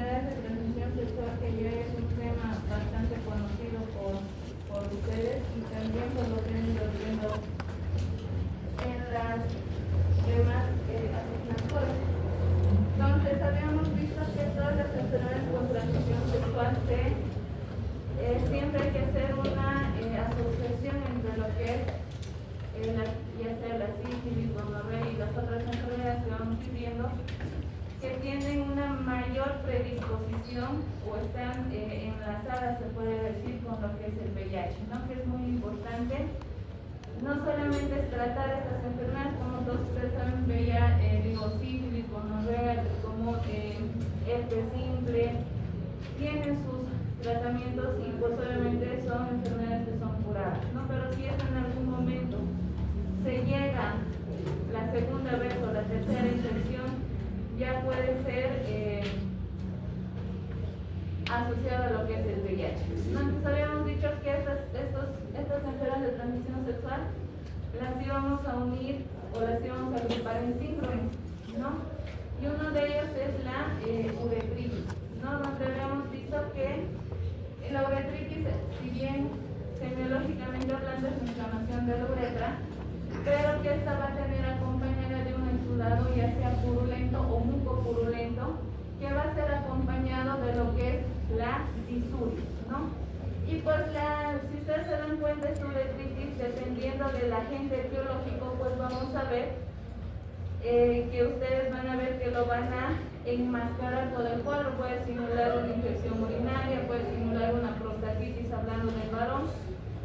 enfermedades de transmisión sexual, que ya es un tema bastante conocido por ustedes y también por lo que han ido viendo en las demás asignaturas. Entonces, habíamos visto que todas las enfermedades con transmisión sexual siempre hay que hacer una asociación entre lo que es ya sea la sífilis, gonorrea y las otras enfermedades que vamos viviendo, que tienen una mayor predisposición o están enlazadas, se puede decir, con lo que es el VIH, ¿no? Que es muy importante. No solamente es tratar estas enfermedades, como todos ustedes saben, sífilis, gonorrea, como herpes simple, tienen sus tratamientos y pues obviamente son enfermedades que son curadas, ¿no? Pero si es en algún momento se llega la segunda vez o la tercera infección, ya puede ser asociado a lo que es el VIH. ¿No? Entonces habíamos dicho que estas enfermedades de transmisión sexual las íbamos a unir o las íbamos a agrupar en síndromes, ¿no? Y uno de ellos es la uretritis, ¿no? Donde habíamos visto que la uretritis, si bien semiológicamente hablando es inflamación de la uretra, pero que esta va a tener acompañada de un exudado, ya sea purulento o mucopurulento, que va a ser acompañado de lo que es la disuria, ¿no? Y pues si ustedes se dan cuenta, esta uretritis, dependiendo del agente biológico, pues vamos a ver que ustedes van a ver que lo van a enmascarar todo el cuadro. Puede simular una infección urinaria, puede simular una prostatitis hablando del varón,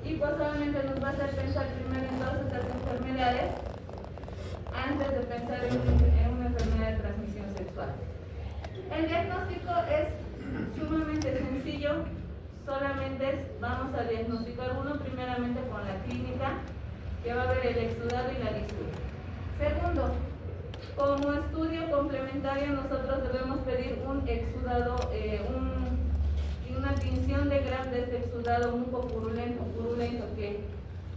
y pues obviamente nos va a hacer pensar primero en todas estas enfermedades antes de pensar en una enfermedad de transmisión sexual. El diagnóstico es sumamente sencillo, solamente vamos a diagnosticar uno primeramente con la clínica, que va a ver el exudado y la disuria. Segundo, como estudio complementario nosotros debemos pedir un exudado, una tinción de Gram de este exudado mucopurulento, que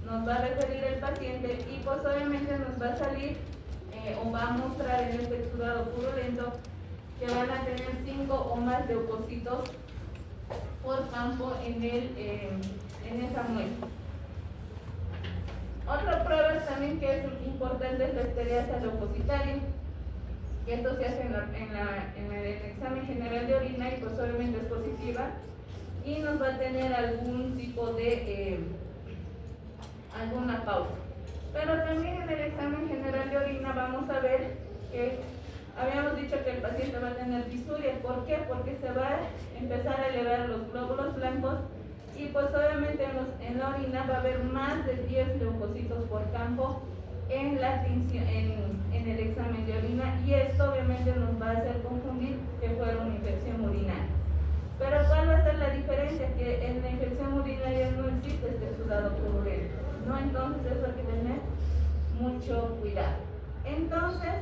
nos va a referir el paciente, y pues obviamente nos va a salir o va a mostrar en este exudado purulento que van a tener 5 o más leucocitos por campo en esa muestra. Otra prueba también que es importante es la estereasa leucocitaria, que esto se hace en el examen general de orina y pues obviamente es positiva y nos va a tener algún tipo de alguna pauta. Pero también en el examen general de orina vamos a ver que habíamos dicho que el paciente va a tener disuria. ¿Por qué? Porque se va a empezar a elevar los glóbulos blancos y pues obviamente en la orina va a haber más de 10 leucocitos por campo en el examen de orina, y esto obviamente nos va a hacer confundir que fuera una infección urinaria. Pero ¿cuál va a ser la diferencia? Que en la infección urinaria no existe este exudado purulento, ¿no? Entonces eso hay que tener mucho cuidado. Entonces,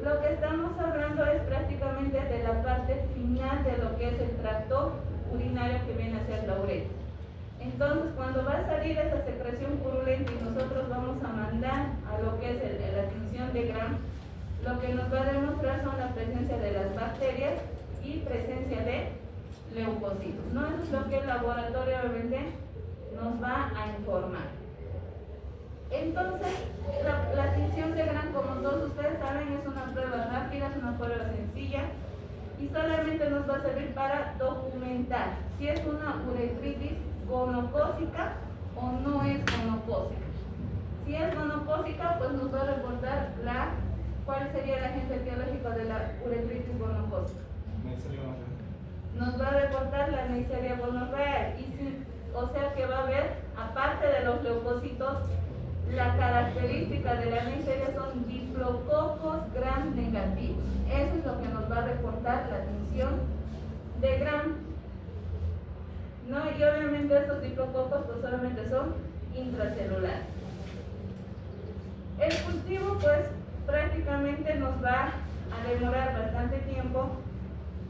lo que estamos hablando es prácticamente de la parte final de lo que es el tracto urinario, que viene a ser la uretra. Entonces, cuando va a salir esa secreción purulenta y nosotros vamos a mandar a lo que es la tinción de Gram, lo que nos va a demostrar son la presencia de las bacterias y presencia de leucocitos, ¿no? Eso es lo que el laboratorio obviamente nos va a informar. Entonces, la tinción de Gram, como todos ustedes saben, es una prueba rápida, es una prueba sencilla y solamente nos va a servir para documentar si es una uretritis gonocócica o no es gonocócica. Si es gonocócica, pues nos va a reportar ¿cuál sería el agente etiológico de la uretritis gonocócica? Nos va a reportar la Neisseria gonorrhoeae, o sea que va a haber, aparte de los leucocitos, la característica de la Neisseria son diplococos Gram negativos. Eso es lo que nos va a reportar la tinción de Gram, ¿no? Y obviamente estos diplococos pues solamente son intracelulares. El cultivo pues prácticamente nos va a demorar bastante tiempo,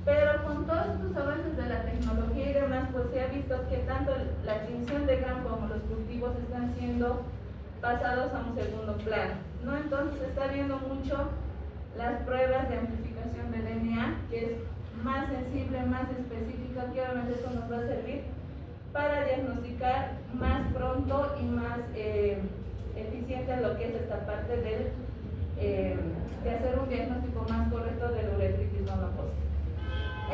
pero con todos estos avances de la tecnología y demás, pues se ha visto que tanto la tinción de Gram como los cultivos están siendo pasados a un segundo plano, ¿no? Entonces se está viendo mucho las pruebas de amplificación de DNA, que es más sensible, más específica, que obviamente eso nos va a servir para diagnosticar más pronto y más eficiente lo que es esta parte de hacer un diagnóstico más correcto de la uretritis monocócica.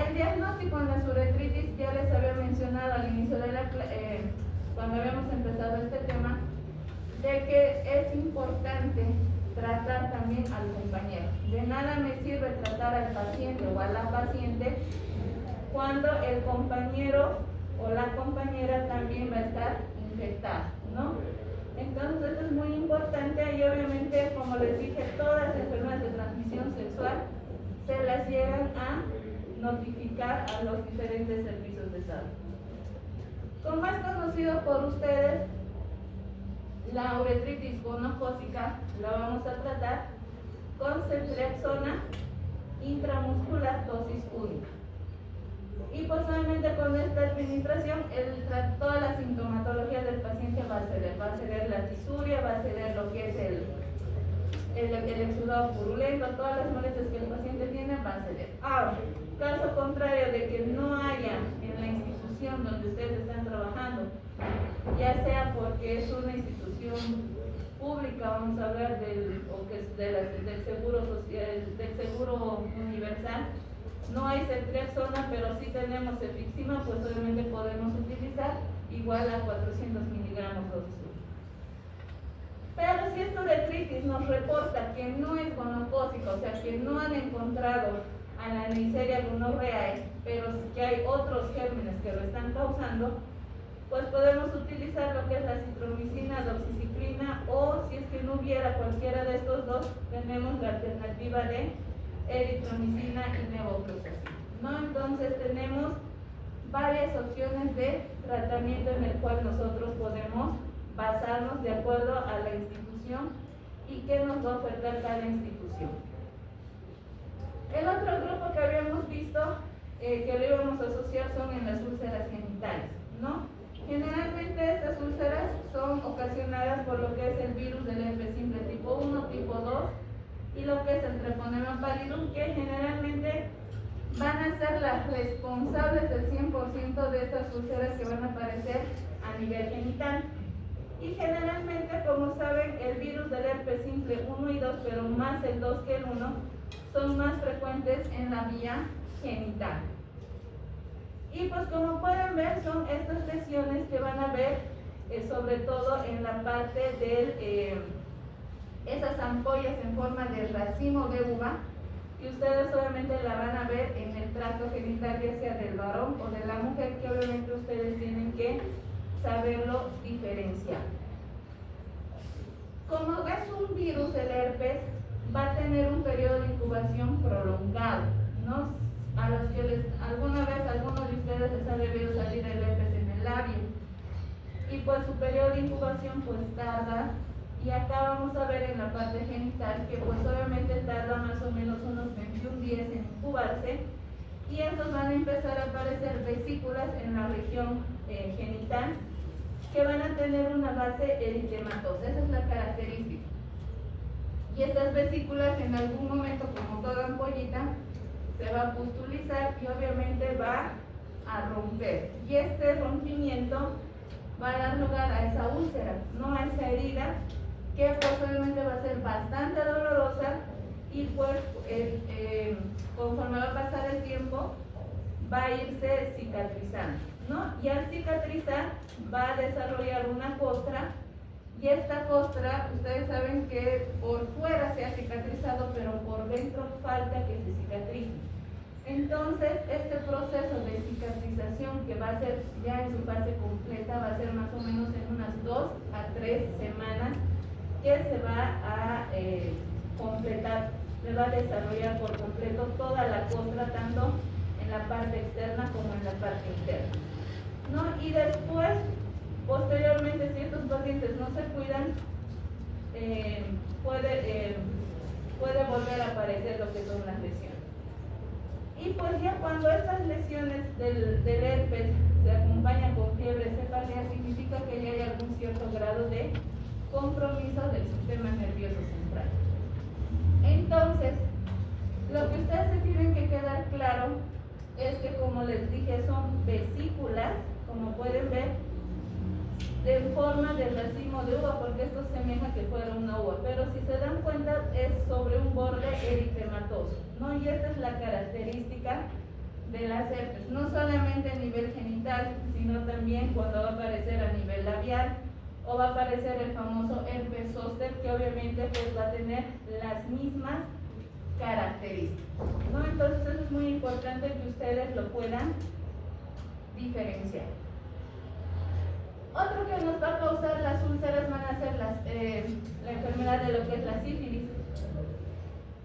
El diagnóstico en la uretritis ya les había mencionado al inicio de cuando habíamos empezado este tema, de que es importante tratar también al compañero. De nada me sirve tratar al paciente o a la paciente cuando el compañero o la compañera también va a estar infectada, ¿no? Entonces esto es muy importante y obviamente, como les dije, todas las enfermedades de transmisión sexual se las llegan a notificar a los diferentes servicios de salud. Como es conocido por ustedes, la uretritis gonocócica la vamos a tratar con ceftriaxona intramuscular dosis única. Y posiblemente con esta administración, toda la sintomatología del paciente va a ceder la tisuria, va a ceder lo que es el exudado purulento, todas las molestias que el paciente tiene va a ceder. Ahora, caso contrario de que no haya en la institución donde ustedes están trabajando, ya sea porque es una institución pública, vamos a hablar del seguro social, del seguro universal, no hay ceftriaxona, pero sí tenemos cefixima, pues obviamente podemos utilizar igual a 400 miligramos dosis única. Pero si esta uretritis nos reporta que no es gonocócica, o sea que no han encontrado a la Neisseria gonorrhoeae, pero sí que hay otros gérmenes que lo están causando, pues podemos utilizar lo que es la citromicina, doxiciclina, o si es que no hubiera cualquiera de estos dos, tenemos la alternativa de eritromicina y levofloxacina, ¿no? Entonces tenemos varias opciones de tratamiento en el cual nosotros podemos basarnos de acuerdo a la institución y qué nos va a ofertar cada institución. El otro grupo que habíamos visto que lo íbamos a asociar son en las úlceras genitales, ¿no? Generalmente estas úlceras son ocasionadas por lo que es el virus del herpes simple tipo 1, tipo 2 y lo que es el Treponema pallidum, que generalmente van a ser las responsables del 100% de estas úlceras que van a aparecer a nivel genital. Y generalmente, como saben, el virus del herpes simple 1 y 2, pero más el 2 que el 1, son más frecuentes en la vía genital. Y pues como pueden ver, son estas lesiones que van a ver sobre todo en la parte de esas ampollas en forma de racimo de uva, que ustedes obviamente la van a ver en el tracto genital, ya sea del varón o de la mujer, que obviamente ustedes tienen que saberlo diferenciar. Como es un virus, el herpes va a tener un periodo de incubación prolongado, ¿no? A los que alguna vez alguno de ustedes les ha debido salir el herpes en el labio, y pues su periodo de incubación pues tarda, y acá vamos a ver en la parte genital que pues obviamente tarda más o menos unos 21 días en incubarse, y estos van a empezar a aparecer vesículas en la región genital que van a tener una base eritematosa. Esa es la característica. Y estas vesículas en algún momento, como toda ampollita, se va a pustulizar y obviamente va a romper. Y este rompimiento va a dar lugar a esa úlcera, no a esa herida, que posiblemente va a ser bastante dolorosa y pues conforme va a pasar el tiempo va a irse cicatrizando, ¿no? Y al cicatrizar va a desarrollar una costra, y esta costra, ustedes saben que por fuera se ha cicatrizado, pero por dentro falta que se cicatrice. Entonces, este proceso de cicatrización, que va a ser ya en su fase completa, va a ser más o menos en unas 2 a 3 semanas, que se va a completar, se va a desarrollar por completo toda la costra, tanto en la parte externa como en la parte interna, ¿no? Y después, posteriormente, si estos pacientes no se cuidan, puede volver a aparecer lo que son las lesiones. Y pues ya cuando estas lesiones del herpes se acompañan con fiebre cefalea, significa que ya hay algún cierto grado de compromiso del sistema nervioso central. Entonces, lo que ustedes se tienen que quedar claro les dije, son vesículas, como pueden ver, de forma de racimo de uva, porque esto semeja que fuera una uva, pero si se dan cuenta es sobre un borde eritematoso, ¿no? Y esta es la característica de las herpes, no solamente a nivel genital, sino también cuando va a aparecer a nivel labial, o va a aparecer el famoso herpes zóster, que obviamente pues va a tener las mismas características, ¿no? Entonces eso es muy importante que ustedes lo puedan diferenciar. Otro que nos va a causar las úlceras van a ser la enfermedad de lo que es la sífilis.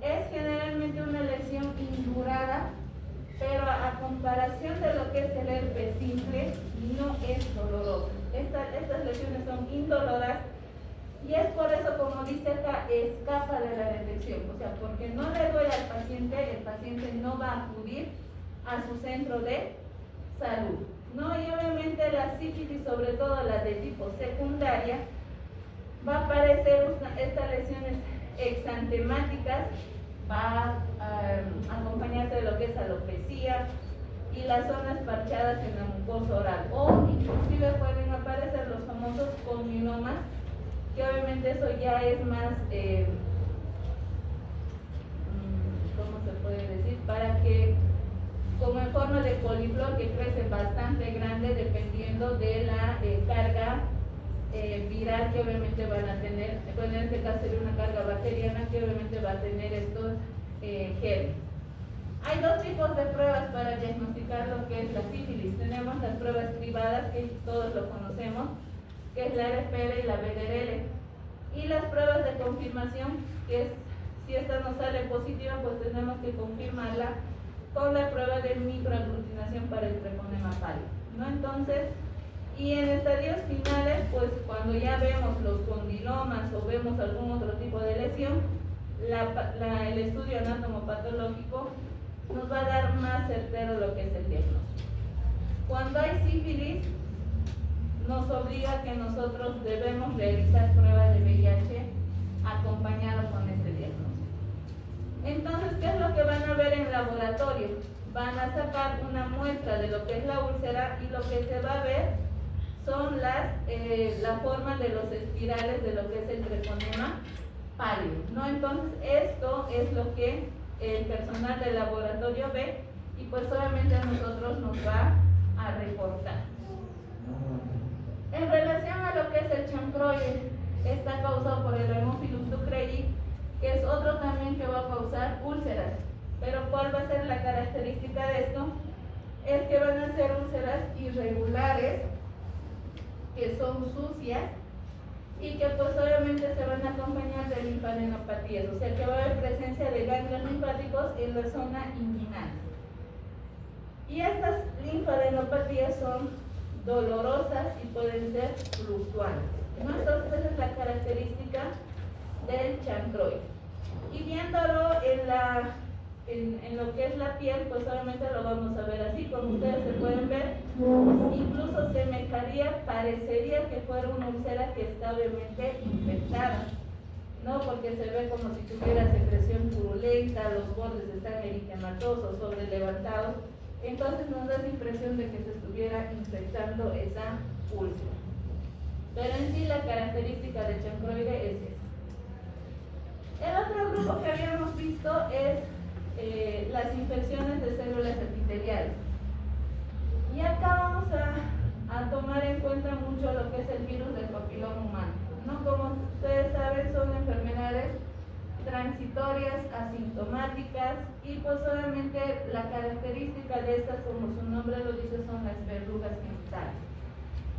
Es generalmente una lesión indurada, pero a comparación de lo que es el herpes simple, no es doloroso. Estas lesiones son indoloras y es por eso, como dice acá, escapa de la detección. O sea, porque no le duele al paciente, el paciente no va a acudir a su centro de salud, ¿no? Y obviamente la sífilis, sobre todo la de tipo secundaria, va a aparecer estas lesiones exantemáticas, va a acompañarse de lo que es alopecia y las zonas parchadas en la mucosa oral, o inclusive pueden aparecer los famosos comiomas, que obviamente eso ya es más, ¿cómo se puede decir? Para que, como en forma de coliflor, que crece bastante grande dependiendo de la carga viral que obviamente van a tener. Bueno, en este caso sería una carga bacteriana que obviamente va a tener estos gérmenes. Hay dos tipos de pruebas para diagnosticar lo que es la sífilis. Tenemos las pruebas privadas, que todos lo conocemos, que es la RPL y la BDRL, y las pruebas de confirmación, que es, si esta nos sale positiva, pues tenemos que confirmarla con la prueba de microaglutinación para el treponema pálido, ¿no? Entonces, y en estadios finales, pues cuando ya vemos los condilomas o vemos algún otro tipo de lesión, el estudio anatomopatológico nos va a dar más certero lo que es el diagnóstico. Cuando hay sífilis, nos obliga a que nosotros debemos realizar pruebas de VIH acompañado con este diagnóstico. Entonces, ¿qué es lo que van a ver en laboratorio? Van a sacar una muestra de lo que es la úlcera y lo que se va a ver son la forma de los espirales de lo que es el treponema pálido, ¿no? Entonces, esto es lo que el personal del laboratorio ve y pues obviamente a nosotros nos va a reportar. En relación a lo que es el chancroide, está causado por el Haemophilus ducreyi, que es otro también que va a causar úlceras. Pero ¿cuál va a ser la característica de esto? Es que van a ser úlceras irregulares, que son sucias y que pues obviamente se van a acompañar de linfadenopatías, o sea que va a haber presencia de ganglios linfáticos en la zona inguinal. Y estas linfadenopatías son dolorosas y pueden ser fluctuantes, ¿no? Entonces esa es la característica del chancroide. Y viéndolo en lo que es la piel, pues obviamente lo vamos a ver así, como ustedes se pueden ver, incluso semejaría, parecería que fuera una úlcera que está obviamente infectada, ¿no? Porque se ve como si tuviera secreción purulenta, los bordes están eritematosos, sobrelevantados, entonces nos da la impresión de que se estuviera infectando esa úlcera. Pero en sí la característica del chancroide es esa. El otro grupo que habíamos visto es las infecciones de células epiteliales. Y acá vamos a tomar en cuenta mucho lo que es el virus del papiloma humano, ¿no? Como ustedes saben, son enfermedades transitorias, asintomáticas, y pues obviamente la característica de estas, como su nombre lo dice, son las verrugas genitales,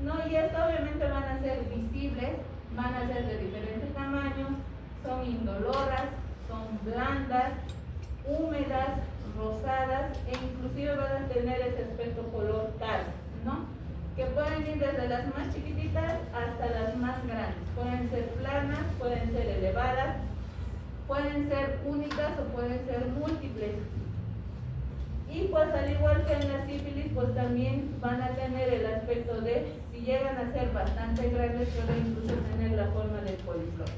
¿no? Y estas obviamente van a ser visibles, van a ser de diferentes tamaños, son indoloras, son blandas, húmedas, rosadas, e inclusive van a tener ese aspecto color carne, ¿no? Que pueden ir desde las más chiquititas hasta las más grandes. Pueden ser planas, pueden ser elevadas, pueden ser únicas o pueden ser múltiples. Y pues al igual que en la sífilis, pues también van a tener el aspecto de, si llegan a ser bastante grandes, pueden incluso tener la forma del coliflor.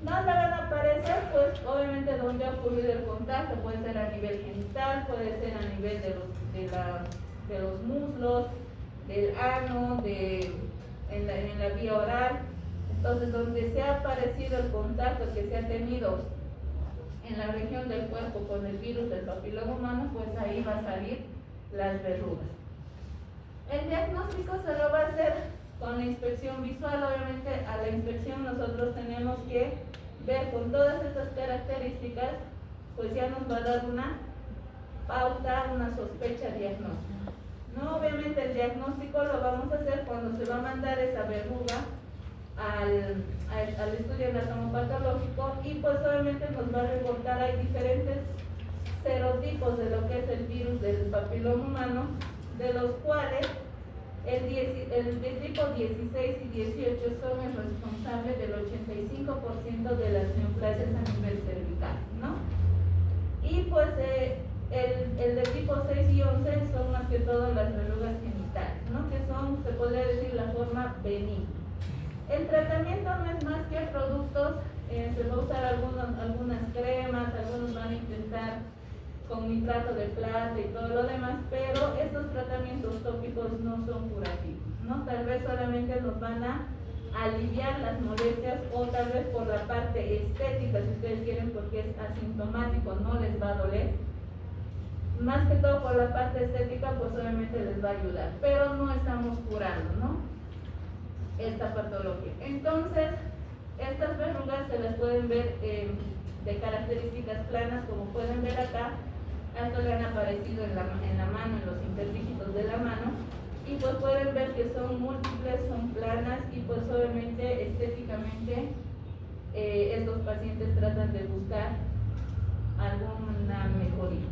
¿Dónde van a aparecer? Pues obviamente donde ha ocurrido el contacto, puede ser a nivel genital, puede ser a nivel de los muslos, del ano, en la vía oral. Entonces, donde se ha aparecido el contacto que se ha tenido en la región del cuerpo con el virus del papiloma humano, pues ahí va a salir las verrugas. El diagnóstico se lo va a hacer con la inspección visual. Obviamente a la inspección nosotros tenemos que ver con todas estas características, pues ya nos va a dar una pauta, una sospecha diagnóstica. No, obviamente el diagnóstico lo vamos a hacer cuando se va a mandar esa verruga al estudio anatomopatológico, y pues obviamente nos va a reportar, hay diferentes serotipos de lo que es el virus del papiloma humano, de los cuales el de tipo 16 y 18 son el responsable del 85% de las neoplasias a nivel cervical, ¿no? Y pues el de tipo 6 y 11 son más que todo las verrugas genitales, ¿no? Que son, se podría decir, la forma benigna. El tratamiento no es más que productos, se va a usar algunas cremas, algunos van a intentar con nitrato de plata y todo lo demás, pero estos tratamientos tópicos no son curativos, ¿no? Tal vez solamente nos van a aliviar las molestias, o tal vez por la parte estética, si ustedes quieren, porque es asintomático, no les va a doler. Más que todo por la parte estética, pues obviamente les va a ayudar, pero no estamos curando, ¿no?, esta patología. Entonces, estas verrugas se las pueden ver de características planas, como pueden ver acá. Hasta le han aparecido en la mano, en los interdígitos de la mano, y pues pueden ver que son múltiples, son planas, y pues obviamente estéticamente estos pacientes tratan de buscar alguna mejoría.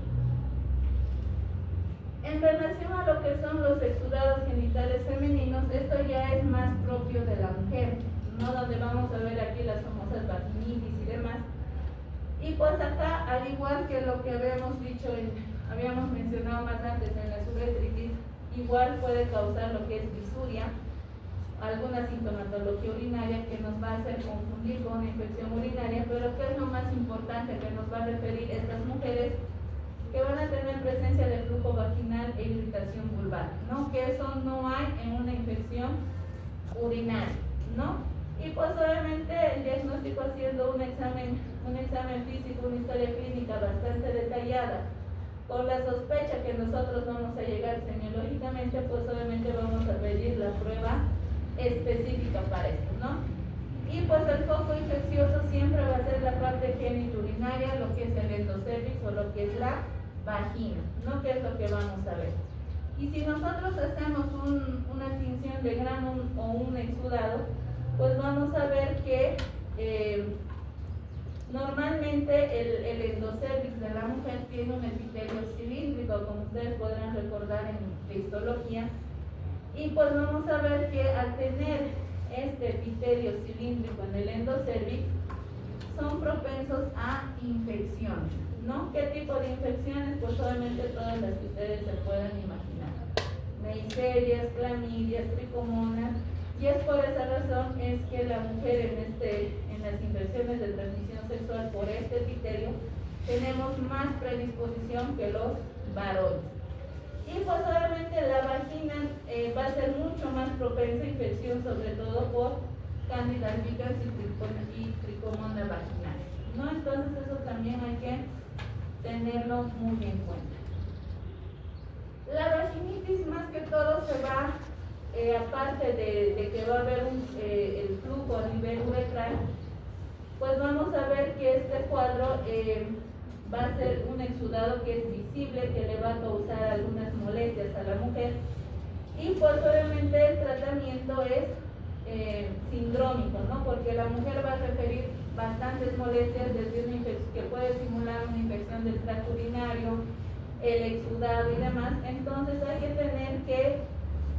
En relación a lo que son los exudados genitales femeninos, esto ya es más propio de la mujer, ¿no? Donde vamos a ver aquí las famosas vaginitis y demás. Y pues acá, al igual que lo que habíamos dicho, habíamos mencionado más antes en la uretritis, igual puede causar lo que es disuria, alguna sintomatología urinaria que nos va a hacer confundir con una infección urinaria. Pero ¿qué es lo más importante que nos va a referir estas mujeres? Que van a tener presencia de flujo vaginal e irritación vulvar, ¿no? Que eso no hay en una infección urinaria, ¿no? Y pues obviamente el diagnóstico, haciendo un examen físico, una historia clínica bastante detallada, con la sospecha que nosotros vamos a llegar semiológicamente, pues obviamente vamos a pedir la prueba específica para esto, ¿no? Y pues el foco infeccioso siempre va a ser la parte genitourinaria, lo que es el endocervix o lo que es la vagina, ¿no? Que es lo que vamos a ver. Y si nosotros hacemos una tinción de grano o un exudado, pues vamos a ver que normalmente el endocervix de la mujer tiene un epitelio cilíndrico, como ustedes podrán recordar en histología, y pues vamos a ver que al tener este epitelio cilíndrico en el endocervix, son propensos a infecciones, ¿no? ¿Qué tipo de infecciones? Pues obviamente todas las que ustedes se puedan imaginar: neiserias, clamidias, tricomonas. Y es por esa razón es que la mujer en las infecciones de transmisión sexual por este epitelio tenemos más predisposición que los varones. Y pues obviamente la vagina va a ser mucho más propensa a infección, sobre todo por Candida albicans y tricomona vaginal, ¿no? Entonces eso también hay que tenerlo muy en cuenta. La vaginitis, más que todo, se va, aparte de que va a haber el flujo a nivel uretral, pues vamos a ver que este cuadro va a ser un exudado que es visible, que le va a causar algunas molestias a la mujer. Y pues obviamente el tratamiento es sindrómico, ¿no? Porque la mujer va a referir bastantes molestias, desde una infección que puede simular una infección del tracto urinario, el exudado y demás. Entonces hay que tener que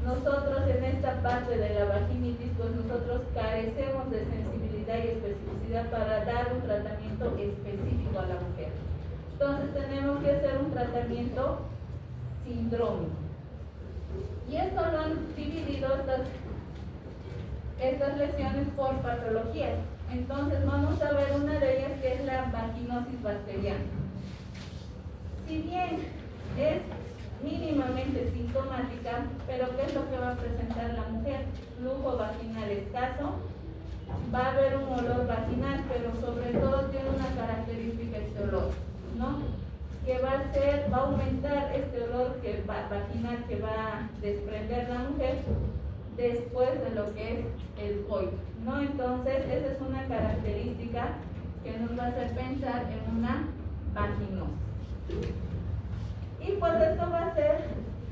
nosotros en esta parte de la vaginitis, pues nosotros carecemos de sensibilidad y especificidad para dar un tratamiento específico a la mujer. Entonces tenemos que hacer un tratamiento sindrómico. Y esto lo han dividido estas lesiones por patologías. Entonces vamos a ver una de ellas, que es la vaginosis bacteriana. Si bien es mínimamente sintomática, pero ¿qué es lo que va a presentar la mujer? Flujo vaginal escaso, va a haber un olor vaginal, pero sobre todo tiene una característica este olor, ¿no? Que va a aumentar este olor vaginal que va a desprender la mujer después de lo que es el coito, ¿no? Entonces esa es una característica que nos va a hacer pensar en una vaginosis. Y pues esto va a ser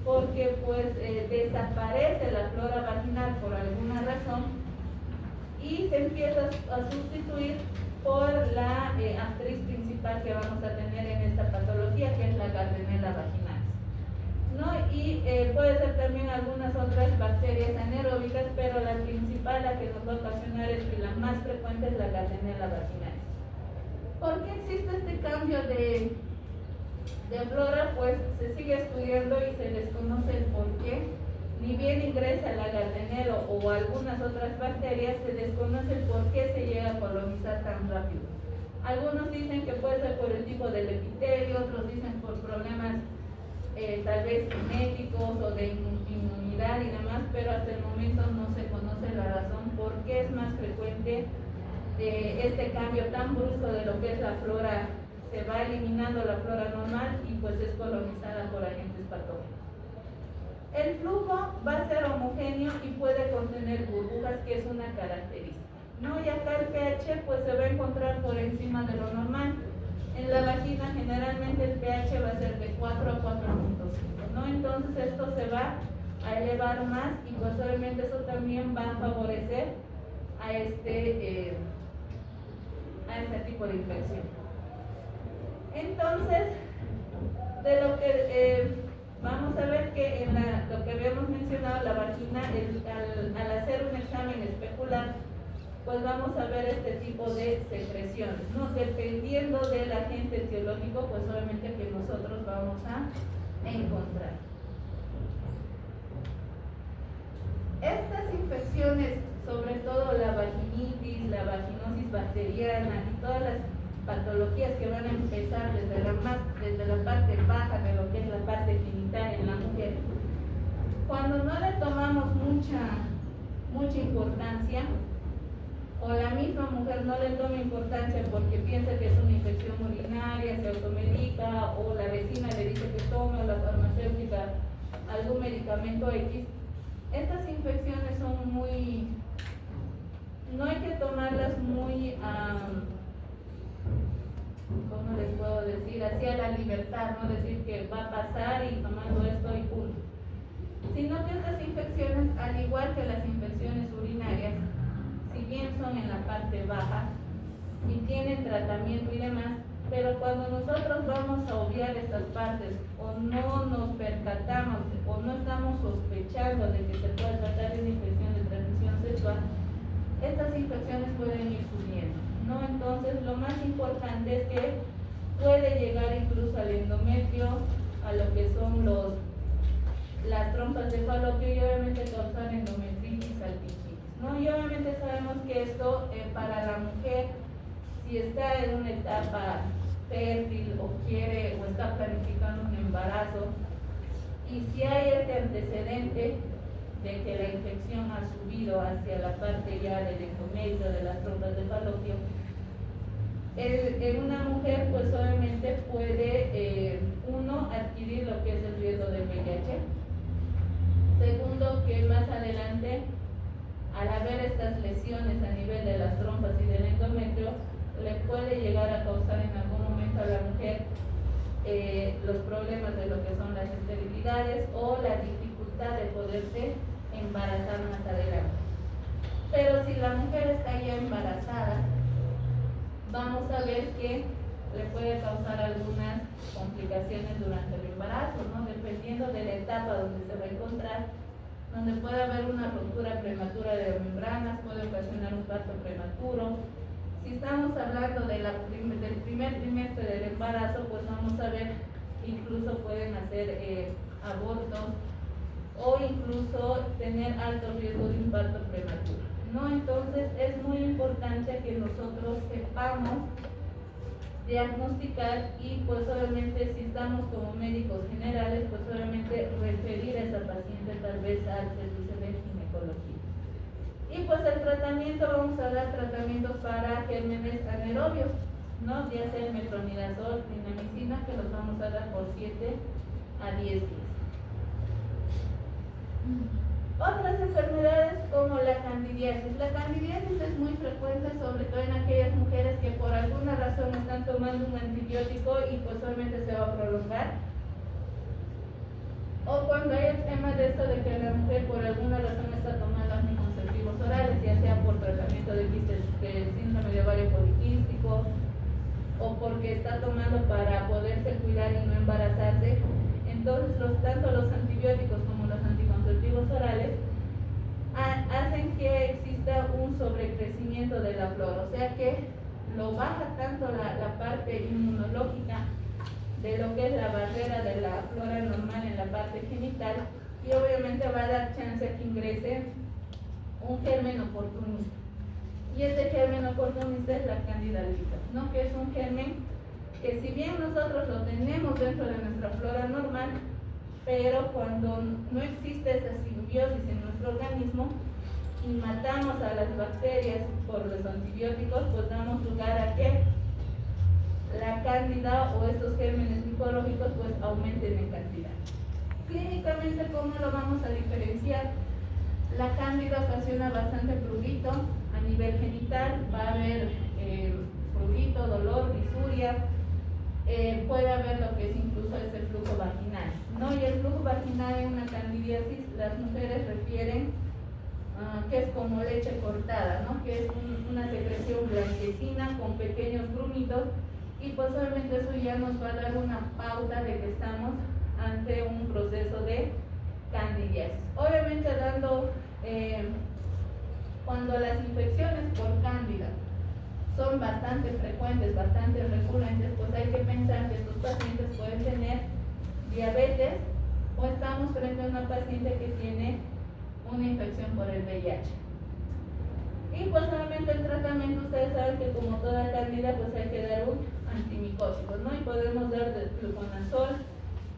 porque pues desaparece la flora vaginal por alguna razón y se empieza a sustituir por la actriz principal que vamos a tener en esta patología, que es la Gardnerella vaginalis, ¿no? Y puede ser también algunas otras bacterias anaeróbicas, pero la principal, la que nos va a ocasionar y la más frecuente, es la Gardnerella vaginalis. ¿Por qué existe este cambio de flora? Pues se sigue estudiando y se desconoce el por qué. Ni bien ingresa la Gardnerella o algunas otras bacterias, se desconoce el por qué se llega a colonizar tan rápido. Algunos dicen que puede ser por el tipo del epitelio, otros dicen por problemas tal vez genéticos o de inmunidad y demás, pero hasta el momento no se conoce la razón por qué es más frecuente este cambio tan brusco de lo que es la flora. Se va eliminando la flora normal y pues es colonizada por agentes patógenos. El flujo va a ser homogéneo y puede contener burbujas, que es una característica, ¿no? Y acá el pH pues se va a encontrar por encima de lo normal. En la vagina generalmente el pH va a ser de 4 a 4.5, ¿no? Entonces esto se va a elevar más y pues obviamente eso también va a favorecer a este tipo de infección. Entonces, de lo que vamos a ver que en lo que habíamos mencionado, la vagina, al hacer un examen especular, pues vamos a ver este tipo de secreciones, ¿no? Dependiendo del agente etiológico, pues obviamente que nosotros vamos a encontrar. Estas infecciones, sobre todo la vaginitis, la vaginosis bacteriana y todas las patologías que van a empezar desde la parte baja de lo que es la parte genital en la mujer, cuando no le tomamos mucha importancia, o la misma mujer no le toma importancia porque piensa que es una infección urinaria, se automedica, o la vecina le dice que tome, o la farmacéutica algún medicamento X, estas infecciones son no hay que tomarlas muy ¿cómo les puedo decir? Hacia la libertad, no decir que va a pasar y tomando esto y punto. Sino que estas infecciones, al igual que las infecciones urinarias, si bien son en la parte baja y tienen tratamiento y demás, pero cuando nosotros vamos a obviar estas partes o no nos percatamos o no estamos sospechando de que se puede tratar de una infección de transmisión sexual, estas infecciones pueden ir subiendo, ¿no? Entonces lo más importante es que puede llegar incluso al endometrio, a lo que son las trompas de falopio y obviamente causar endometritis, salpingitis, ¿no? Y obviamente sabemos que esto para la mujer, si está en una etapa fértil o quiere o está planificando un embarazo, y si hay este antecedente de que la infección ha subido hacia la parte ya del endometrio, de las trompas de falopio, en una mujer pues obviamente puede uno adquirir lo que es el riesgo de VIH. Segundo, que más adelante, al haber estas lesiones a nivel de las trompas y del endometrio, le puede llegar a causar en algún momento a la mujer los problemas de lo que son las esterilidades o la dificultad de poderse embarazar más adelante. Pero si la mujer está ya embarazada, vamos a ver que le puede causar algunas complicaciones durante el embarazo, ¿no? Dependiendo de la etapa donde se va a encontrar, donde puede haber una ruptura prematura de membranas, puede ocasionar un parto prematuro. Si estamos hablando del primer trimestre del embarazo, pues vamos a ver, incluso pueden hacer abortos o incluso tener alto riesgo de un parto prematuro, ¿no? Entonces es muy importante que nosotros sepamos diagnosticar y pues obviamente si estamos como médicos generales, pues obviamente referir a esa paciente tal vez al servicio de ginecología. Y pues el tratamiento, vamos a dar tratamientos para gérmenes anaerobios, ¿no? Ya sea el metronidazol, clindamicina, que los vamos a dar por 7 a 10 días. Otras enfermedades como la candidiasis. La candidiasis es muy frecuente, sobre todo en aquellas mujeres que por alguna razón están tomando un antibiótico y pues obviamente se va a prolongar. O cuando hay el tema de esto de que la mujer por alguna razón está tomando anticonceptivos orales, ya sea por tratamiento de síndrome de ovario poliquístico o porque está tomando para poderse cuidar y no embarazarse. Entonces tanto los antibióticos como los anticonceptivos orales hacen que exista un sobrecrecimiento de la flora, o sea que lo baja tanto la parte inmunológica de lo que es la barrera de la flora normal en la parte genital, y obviamente va a dar chance a que ingrese un germen oportunista. Y este germen oportunista es la Candida albicans, ¿no? Que es un germen que si bien nosotros lo tenemos dentro de nuestra flora normal, pero cuando no existe esa simbiosis en nuestro organismo y matamos a las bacterias por los antibióticos, pues damos lugar a que la cándida o estos gérmenes micológicos pues aumenten en cantidad. Clínicamente, ¿cómo lo vamos a diferenciar? La cándida ocasiona bastante prurito a nivel genital, va a haber prurito, dolor, disuria, puede haber lo que es incluso el flujo vaginal, ¿no? Y el flujo vaginal en una candidiasis, las mujeres refieren que es como leche cortada, ¿no? Que es una secreción blanquecina con pequeños grumitos, y pues obviamente eso ya nos va a dar una pauta de que estamos ante un proceso de candidiasis. Obviamente cuando las infecciones por cándida son bastante frecuentes, bastante recurrentes, pues hay que pensar que estos pacientes pueden tener diabetes o estamos frente a una paciente que tiene una infección por el VIH. Y pues obviamente el tratamiento, ustedes saben que como toda cándida pues hay que dar un antimicótico, ¿no? Y podemos dar del fluconazol,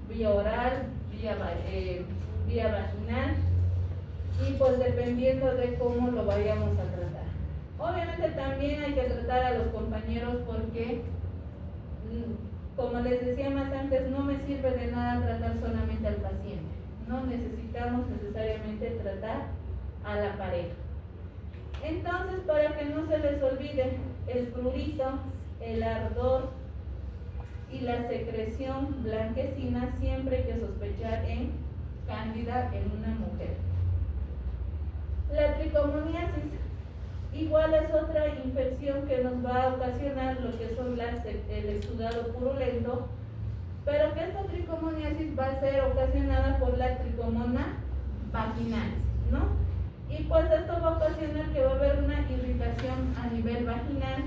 vía oral, vía vaginal, y pues dependiendo de cómo lo vayamos a tratar. Obviamente también hay que tratar a los compañeros porque, como les decía más antes, no me sirve de nada tratar solamente al paciente, no necesitamos necesariamente tratar a la pareja. Entonces, para que no se les olvide, el prurito, el ardor y la secreción blanquecina siempre hay que sospechar en cándida en una mujer. La tricomoniasis igual es otra infección que nos va a ocasionar lo que son el exudado purulento, pero que esta tricomoniasis va a ser ocasionada por la tricomona vaginalis, ¿no? Y pues esto va a ocasionar que va a haber una irritación a nivel vaginal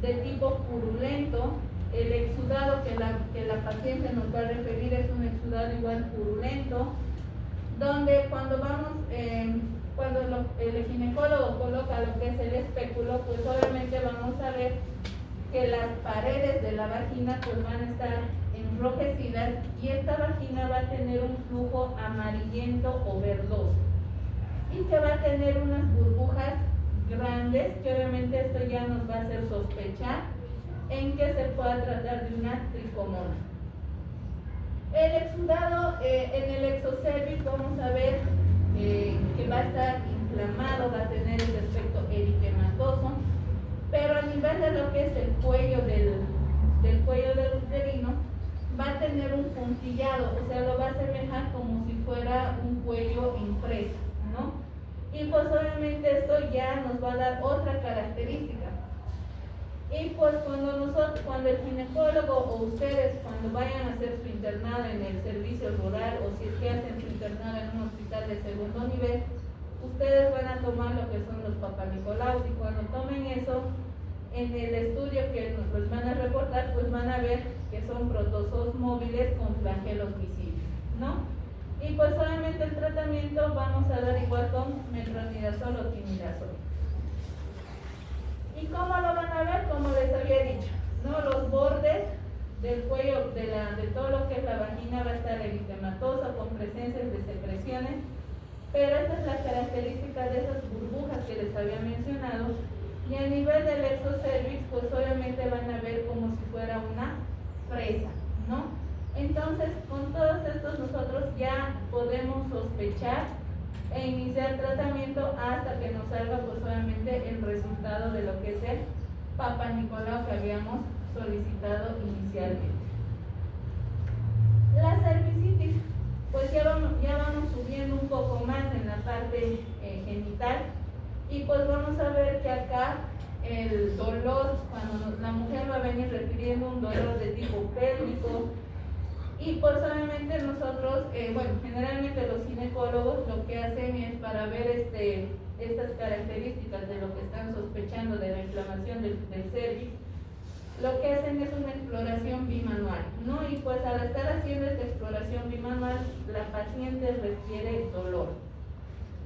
de tipo purulento. El exudado que la paciente nos va a referir es un exudado igual purulento, donde cuando el ginecólogo coloca lo que es el espéculo, pues obviamente vamos a ver que las paredes de la vagina pues van a estar enrojecidas y esta vagina va a tener un flujo amarillento o verdoso y que va a tener unas burbujas grandes, que obviamente esto ya nos va a hacer sospechar en que se pueda tratar de una tricomona. El exudado en el exocérvix vamos a ver que va a estar inflamado, va a tener ese aspecto eritematoso, pero a nivel de lo que es el cuello del cuello del uterino va a tener un puntillado, o sea, lo va a asemejar como si fuera un cuello impreso, ¿no? Y pues obviamente esto ya nos va a dar otra característica. Y pues cuando el ginecólogo o ustedes cuando vayan a hacer su internado en el servicio rural o si es que hacen su internado en un hospital de segundo nivel, ustedes van a tomar lo que son los papanicolaos, y cuando tomen eso, en el estudio que nos van a reportar, pues van a ver que son protozoos móviles con flagelos visibles, ¿no? Y Y pues solamente el tratamiento vamos a dar igual con metronidazol o timidazol. ¿Y cómo lo van a ver? Como les había dicho, ¿no? Los bordes del cuello, de todo lo que es la vagina va a estar eritematosa con presencias de secreciones, pero esta es la característica de esas burbujas que les había mencionado. Y a nivel del exocervix, pues obviamente van a ver como si fuera una fresa, ¿no? Entonces, con todos estos nosotros ya podemos sospechar e iniciar tratamiento hasta que nos salga pues obviamente el resultado de lo que es el Papa Nicolau que habíamos solicitado inicialmente. La cervicitis, pues ya vamos subiendo un poco más en la parte genital, y pues vamos a ver que acá el dolor, cuando la mujer va a venir refiriendo un dolor de tipo pélvico, y pues obviamente nosotros, generalmente los ginecólogos lo que hacen es para ver estas características de lo que están sospechando de la inflamación del cervix, lo que hacen es una exploración bimanual, ¿no? Y pues al estar haciendo esta exploración bimanual, la paciente refiere dolor,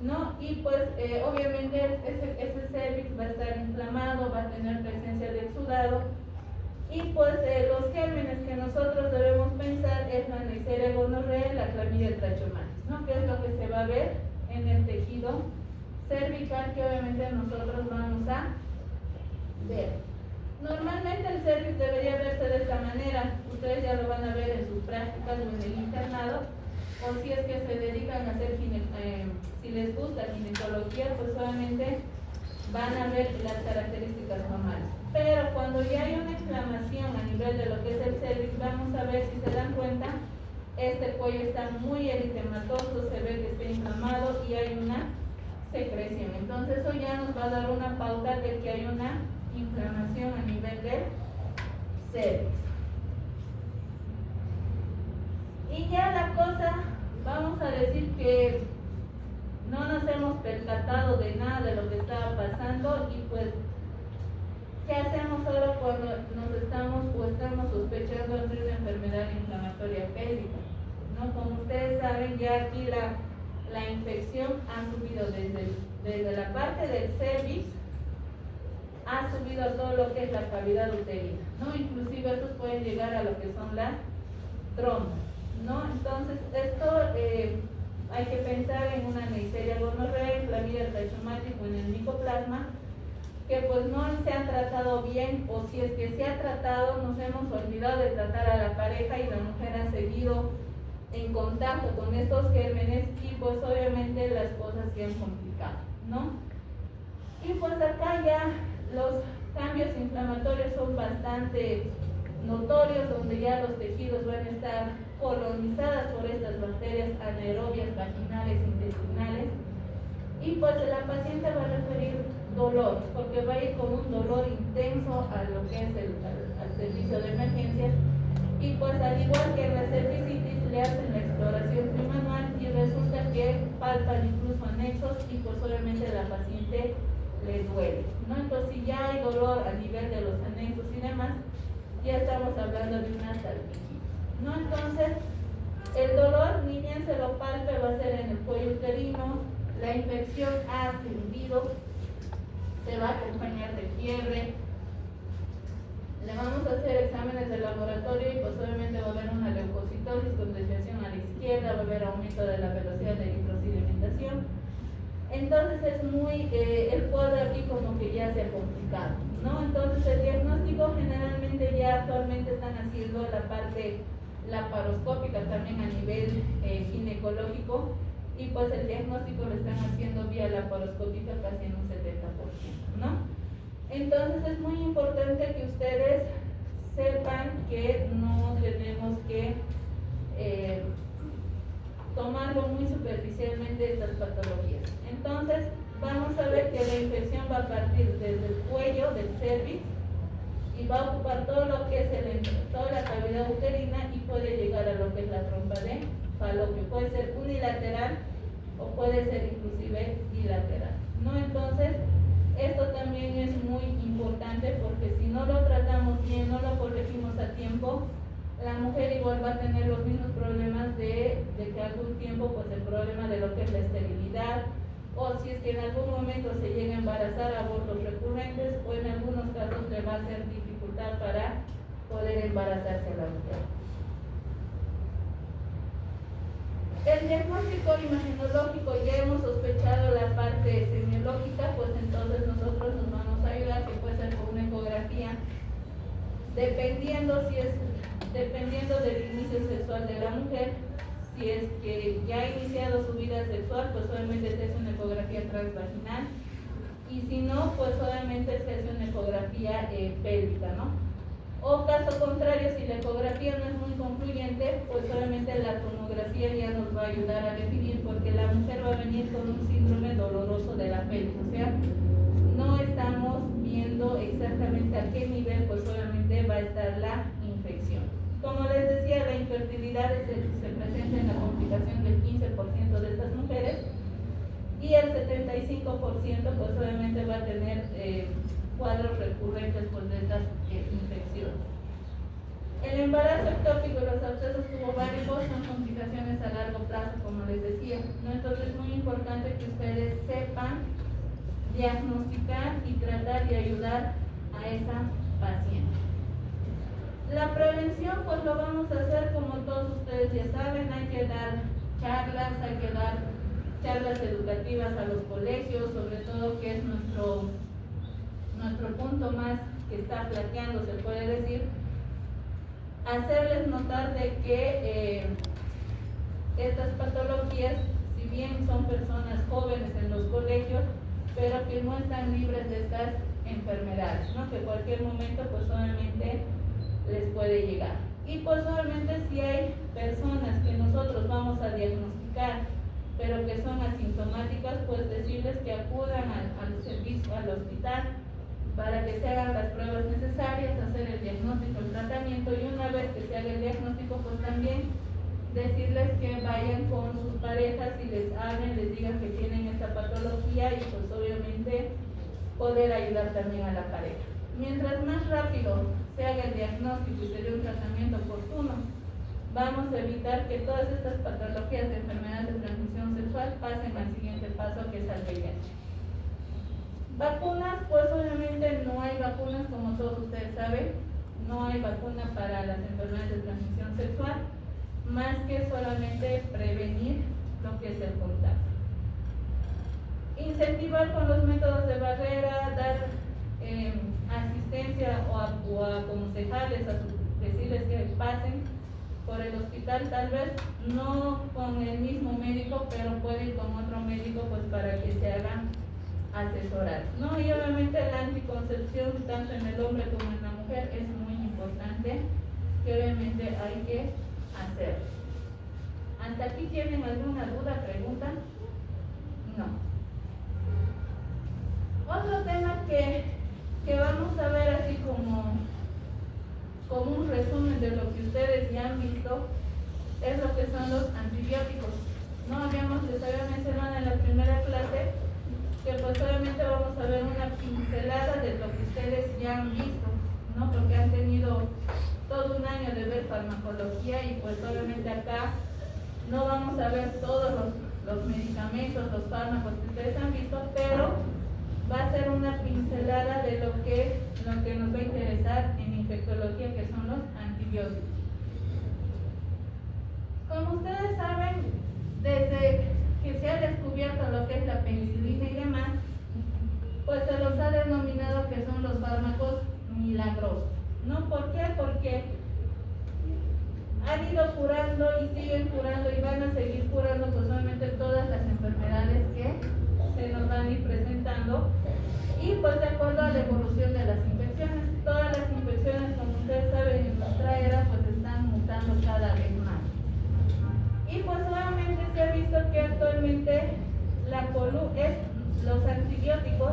¿no? Y pues obviamente ese cervix va a estar inflamado, va a tener presencia de exudado, y pues los gérmenes que nosotros debemos pensar es la Neisseria gonorrhoeae, la Chlamydia trachomatis, ¿no? Que es lo que se va a ver en el tejido cervical que obviamente nosotros vamos a ver. Normalmente el cervix debería verse de esta manera, ustedes ya lo van a ver en sus prácticas o en el internado, o si es que se dedican a hacer, si les gusta ginecología, pues solamente van a ver las características normales. Pero cuando ya hay una inflamación a nivel de lo que es el cervix, vamos a ver, si se dan cuenta, este cuello está muy eritematoso, se ve que está inflamado y hay una secreción. Entonces eso ya nos va a dar una pauta de que hay una inflamación a nivel del cervix. Y ya la cosa, vamos a decir que no nos hemos percatado de nada de lo que estaba pasando, y pues ¿qué hacemos ahora cuando estamos sospechando de una enfermedad inflamatoria pélvica? ¿No? Como ustedes saben, ya aquí la infección ha subido desde la parte del cervix, ha subido a todo lo que es la cavidad uterina, ¿no? Inclusive estos pueden llegar a lo que son las trompas, ¿no? Entonces esto hay que pensar en una Neisseria gonorrhoeae, Chlamydia trachomatis o en el micoplasma, que pues no se han tratado bien, o si es que se ha tratado, nos hemos olvidado de tratar a la pareja y la mujer ha seguido en contacto con estos gérmenes, y pues obviamente las cosas se han complicado, ¿no? Y pues acá ya los cambios inflamatorios son bastante notorios, donde ya los tejidos van a estar colonizadas por estas bacterias anaerobias vaginales e intestinales, y pues la paciente va a referir dolor, porque va a ir con un dolor intenso a lo que es al servicio de emergencias, y pues al igual que en la cervicitis le hacen la exploración bimanual y resulta que palpan incluso anexos, y pues obviamente la paciente le duele, ¿no? Entonces si ya hay dolor a nivel de los anexos y demás, ya estamos hablando de una salpingida, ¿no? Entonces el dolor, ni bien se lo palpe, va a ser en el cuello uterino, la infección ha ascendido, se va a acompañar de fiebre, le vamos a hacer exámenes de laboratorio y pues obviamente va a haber una leucocitosis con desviación a la izquierda, va a haber aumento de la velocidad de eritrosedimentación. Entonces es muy, el cuadro aquí como que ya se ha complicado, ¿no? Entonces el diagnóstico generalmente ya actualmente están haciendo la parte laparoscópica también a nivel ginecológico, y pues el diagnóstico lo están haciendo vía laparoscópica casi en un 70%, ¿no? Entonces es muy importante que ustedes sepan que no tenemos que tomarlo muy superficialmente estas patologías. Entonces vamos a ver que la infección va a partir desde el cuello del cervix y va a ocupar todo lo que es toda la cavidad uterina, y puede llegar a lo que es la trompa de falopio. Puede ser unilateral o puede ser inclusive bilateral, ¿no? Entonces esto también es muy importante, porque si no lo tratamos bien, no lo corregimos a tiempo, la mujer igual va a tener los mismos problemas de que algún tiempo tiempo pues el problema de lo que es la esterilidad, o si es que en algún momento se llega a embarazar, abortos recurrentes, o en algunos casos le va a ser dificultad para poder embarazarse a la mujer. El diagnóstico imagenológico, ya hemos sospechado la parte semiológica, pues entonces nosotros nos vamos a ayudar, que puede ser con una ecografía, dependiendo del inicio sexual de la mujer. Si es que ya ha iniciado su vida sexual, pues obviamente se hace una ecografía transvaginal, y si no, pues obviamente se hace una ecografía pélvica, ¿no? O caso contrario, si la ecografía no es muy concluyente, pues obviamente la tomografía ya nos va a ayudar a definir, porque la mujer va a venir con un síndrome doloroso de la pelvis, o sea, no estamos viendo exactamente a qué nivel, pues obviamente va a estar la infección. Como les decía, la infertilidad se presenta en la complicación del 15% de estas mujeres, y el 75% pues obviamente va a tener cuadros recurrentes pues, de estas infecciones. El embarazo ectópico y los abscesos tubováricos son complicaciones a largo plazo, como les decía, ¿no? Entonces es muy importante que ustedes sepan diagnosticar y tratar de ayudar a esa paciente. La prevención pues lo vamos a hacer como todos ustedes ya saben, hay que dar charlas, charlas educativas a los colegios, sobre todo que es nuestro punto más que está flaqueando, se puede decir, hacerles notar de que estas patologías, si bien son personas jóvenes en los colegios, pero que no están libres de estas enfermedades, ¿no? Que en cualquier momento pues obviamente les puede llegar. Y pues obviamente si hay personas que nosotros vamos a diagnosticar, pero que son asintomáticas, pues decirles que acudan al servicio, al hospital, para que se hagan las pruebas necesarias, hacer el diagnóstico, el tratamiento, y una vez que se haga el diagnóstico, pues también decirles que vayan con sus parejas y les hablen, les digan que tienen esta patología, y pues obviamente poder ayudar también a la pareja. Mientras más rápido se haga el diagnóstico y se dé un tratamiento oportuno, vamos a evitar que todas estas patologías de enfermedades de transmisión sexual pasen al siguiente paso, que es al VIH. Vacunas, pues obviamente no hay vacunas, como todos ustedes saben, no hay vacuna para las enfermedades de transmisión sexual, más que solamente prevenir lo que es el contagio. Incentivar con los métodos de barrera, dar asistencia o aconsejarles, decirles que pasen por el hospital, tal vez no con el mismo médico, pero puede ir con otro médico pues para que se hagan asesorar, ¿no? Y obviamente la anticoncepción, tanto en el hombre como en la mujer, es muy importante, que obviamente hay que hacer. ¿Hasta aquí tienen alguna duda, pregunta? No. Otro tema que vamos a ver así como un resumen de lo que ustedes ya han visto, es lo que son los antibióticos. Les había mencionado en la primera clase que pues obviamente vamos a ver una pincelada de lo que ustedes ya han visto, ¿no? Porque han tenido todo un año de ver farmacología, y pues obviamente acá no vamos a ver todos los medicamentos, los fármacos que ustedes han visto, pero va a ser una pincelada de lo que nos va a interesar en infectología, que son los antibióticos. Como ustedes saben, desde que se ha descubierto lo que es la penicilina y demás, pues se los ha denominado que son los fármacos milagrosos, ¿no? ¿Por qué? Porque han ido curando y siguen curando y van a seguir curando pues obviamente todas las enfermedades que se nos van a ir presentando, y pues de acuerdo a la evolución de las infecciones. Todas las infecciones, como ustedes saben, en nuestra era pues están mutando cada vez más. Y pues obviamente se ha visto que actualmente los antibióticos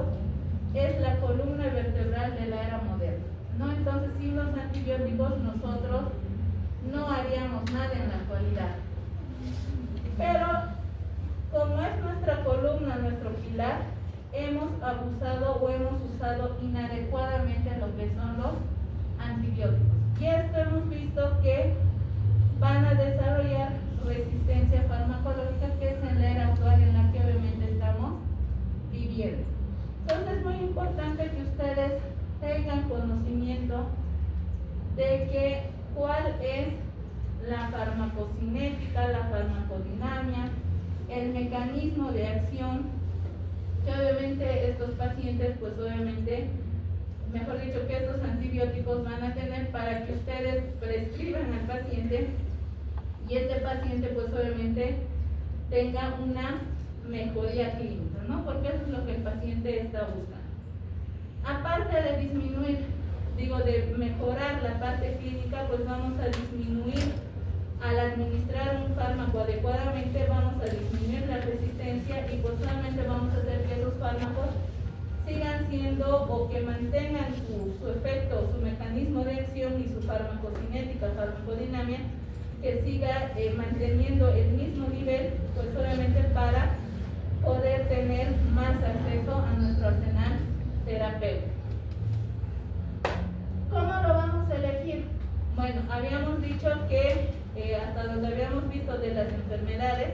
es la columna vertebral de la era moderna, ¿no? Entonces sin los antibióticos nosotros no haríamos nada en la actualidad. Pero como es nuestra columna, nuestro pilar, hemos abusado o hemos usado inadecuadamente lo que son los antibióticos. Y esto hemos visto que van a desarrollar resistencia farmacológica, de que cuál es la farmacocinética, la farmacodinamia, el mecanismo de acción que obviamente estos pacientes, pues obviamente, mejor dicho, que estos antibióticos van a tener para que ustedes prescriban al paciente y este paciente pues obviamente tenga una mejoría clínica, ¿no? Porque eso es lo que el paciente está buscando. Aparte de disminuir, de mejorar la parte clínica, pues vamos a disminuir, al administrar un fármaco adecuadamente, vamos a disminuir la resistencia y pues solamente vamos a hacer que esos fármacos sigan siendo o que mantengan su efecto, su mecanismo de acción y su farmacocinética, farmacodinamia, que siga manteniendo el mismo nivel, pues obviamente para poder tener más acceso a nuestro arsenal terapéutico. ¿Cómo lo vamos a elegir? Bueno, habíamos dicho que hasta donde habíamos visto de las enfermedades,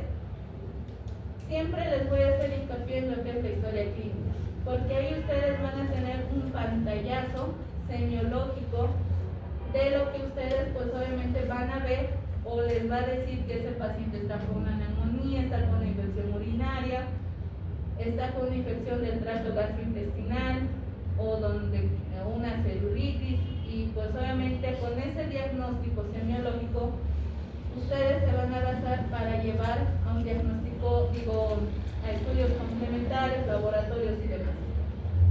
siempre les voy a hacer hincapié en lo que es la historia clínica, porque ahí ustedes van a tener un pantallazo semiológico de lo que ustedes pues obviamente van a ver, o les va a decir que ese paciente está con una neumonía, está con una infección urinaria, está con una infección del tracto gastrointestinal o una celulitis, y pues obviamente con ese diagnóstico semiológico ustedes se van a basar para llevar a un diagnóstico, a estudios complementarios, laboratorios y demás.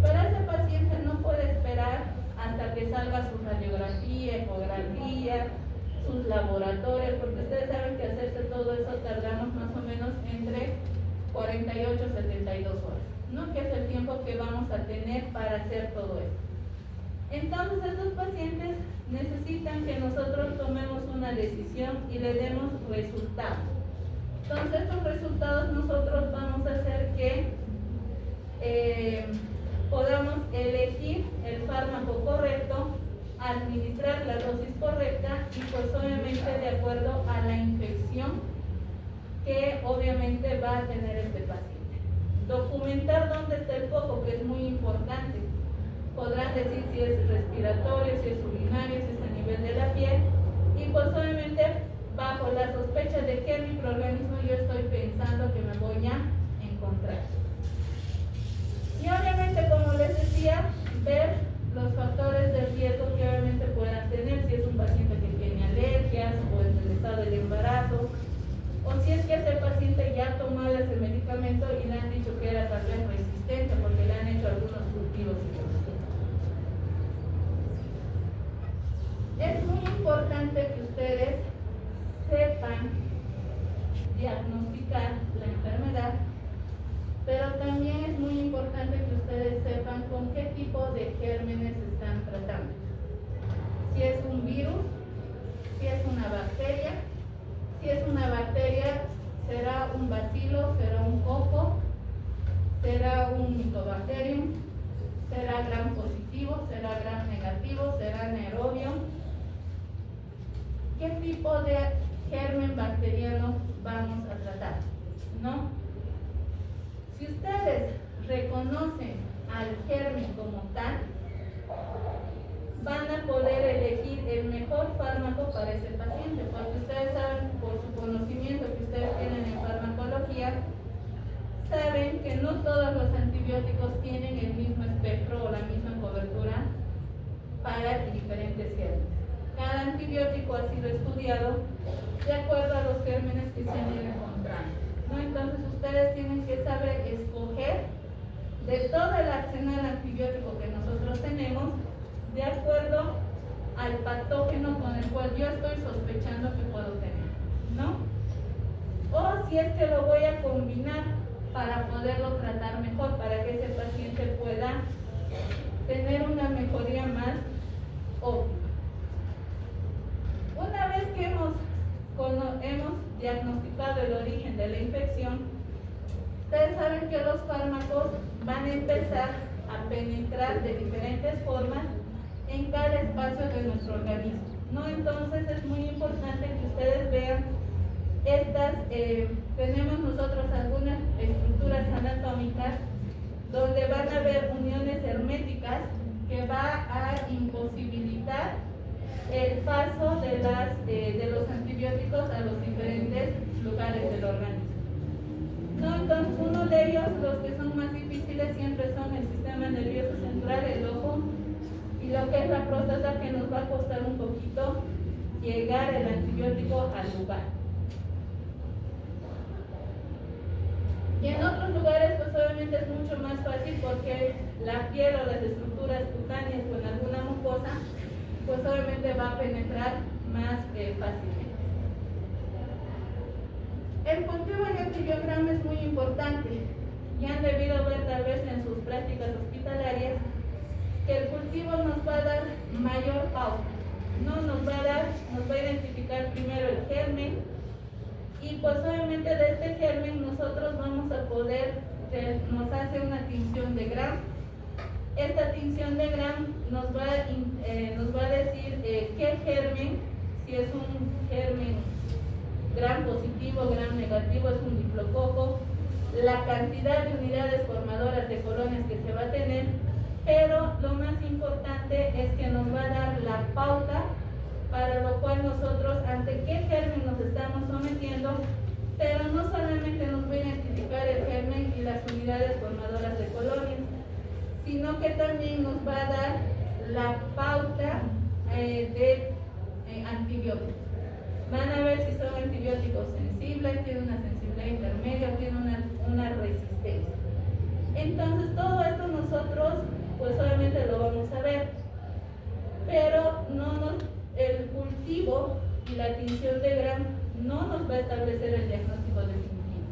Pero ese paciente no puede esperar hasta que salga su radiografía, ecografía, sus laboratorios, porque ustedes saben que hacerse todo eso tardamos más o menos entre 48 a 72 horas, ¿no? Que es el tiempo que vamos a tener para hacer todo esto. Entonces estos pacientes necesitan que nosotros tomemos una decisión y le demos resultados. Entonces estos resultados nosotros vamos a hacer que podamos elegir el fármaco correcto, administrar la dosis correcta y pues obviamente de acuerdo a la infección que obviamente va a tener este paciente. Documentar dónde está el foco, que es muy importante. Podrán decir si es respiratorio, si es urinario, si es a nivel de la piel, y pues obviamente bajo la sospecha de qué microorganismo yo estoy pensando que me voy a encontrar. Y obviamente, como les decía, ver los factores de riesgo que obviamente puedan tener, si es un paciente que tiene alergias o en el estado del embarazo, o si es que ese paciente ya tomó ese medicamento y le han dicho que era tal vez resistente porque le han hecho algunos cultivos y demás. Es muy importante que ustedes sepan diagnosticar la enfermedad, pero también es muy importante que ustedes sepan con qué tipo de gérmenes están tratando. Si es un virus, si es una bacteria. Si es una bacteria, será un bacilo, será un coco, será un mycobacterium, será gram positivo, será gram negativo, será anaerobio. ¿Qué tipo de germen bacteriano vamos a tratar? ¿No? Si ustedes reconocen al germen como tal, van a poder elegir el mejor fármaco para ese paciente, porque ustedes saben, por su conocimiento que ustedes tienen en farmacología, saben que no todos los antibióticos tienen el mismo espectro o la misma cobertura para diferentes gérmenes. Cada antibiótico ha sido estudiado de acuerdo a los gérmenes que se han ido encontrando, ¿no? Entonces ustedes tienen que saber escoger de todo el arsenal antibiótico que nosotros tenemos, de acuerdo al patógeno con el cual yo estoy sospechando que puedo tener, ¿no? O si es que lo voy a combinar para poderlo tratar mejor, para que ese paciente pueda tener una mejoría más óptima. Una vez que hemos diagnosticado el origen de la infección, ustedes saben que los fármacos van a empezar a penetrar de diferentes formas en cada espacio de nuestro organismo, ¿no? Entonces es muy importante que ustedes vean tenemos nosotros algunas estructuras anatómicas donde van a haber uniones herméticas que va a imposibilitar el paso de los antibióticos a los diferentes lugares del organismo. ¿No? Entonces, uno de ellos, los que son más difíciles, siempre son el sistema nervioso central, el ojo, y lo que es la próstata, que nos va a costar un poquito llegar el antibiótico al lugar. Y en otros lugares, pues obviamente es mucho más fácil, porque la piel o las estructuras cutáneas con alguna mucosa, pues obviamente va a penetrar más fácilmente. El cultivo de antibiograma es muy importante. Ya han debido ver tal vez en sus prácticas hospitalarias que el cultivo nos va a dar mayor pauta. No nos va a identificar primero el germen, y pues obviamente de este germen nosotros vamos a poder, nos hace una tinción de Gram. Esta tinción de Gram nos va a decir qué germen, si es un germen Gram positivo, Gram negativo, es un diplococo, la cantidad de unidades formadoras de colonias que se va a tener, pero lo más importante es que nos va a dar la pauta para lo cual nosotros ante qué germen nos estamos sometiendo, pero no solamente nos va a identificar el germen y las unidades formadoras de colonias, sino que también nos va a dar la pauta de antibióticos. Van a ver si son antibióticos sensibles, tienen una sensibilidad intermedia o tienen una resistencia. Entonces todo esto nosotros pues obviamente lo vamos a ver, pero el cultivo y la tinción de Gram no nos va a establecer el diagnóstico definitivo.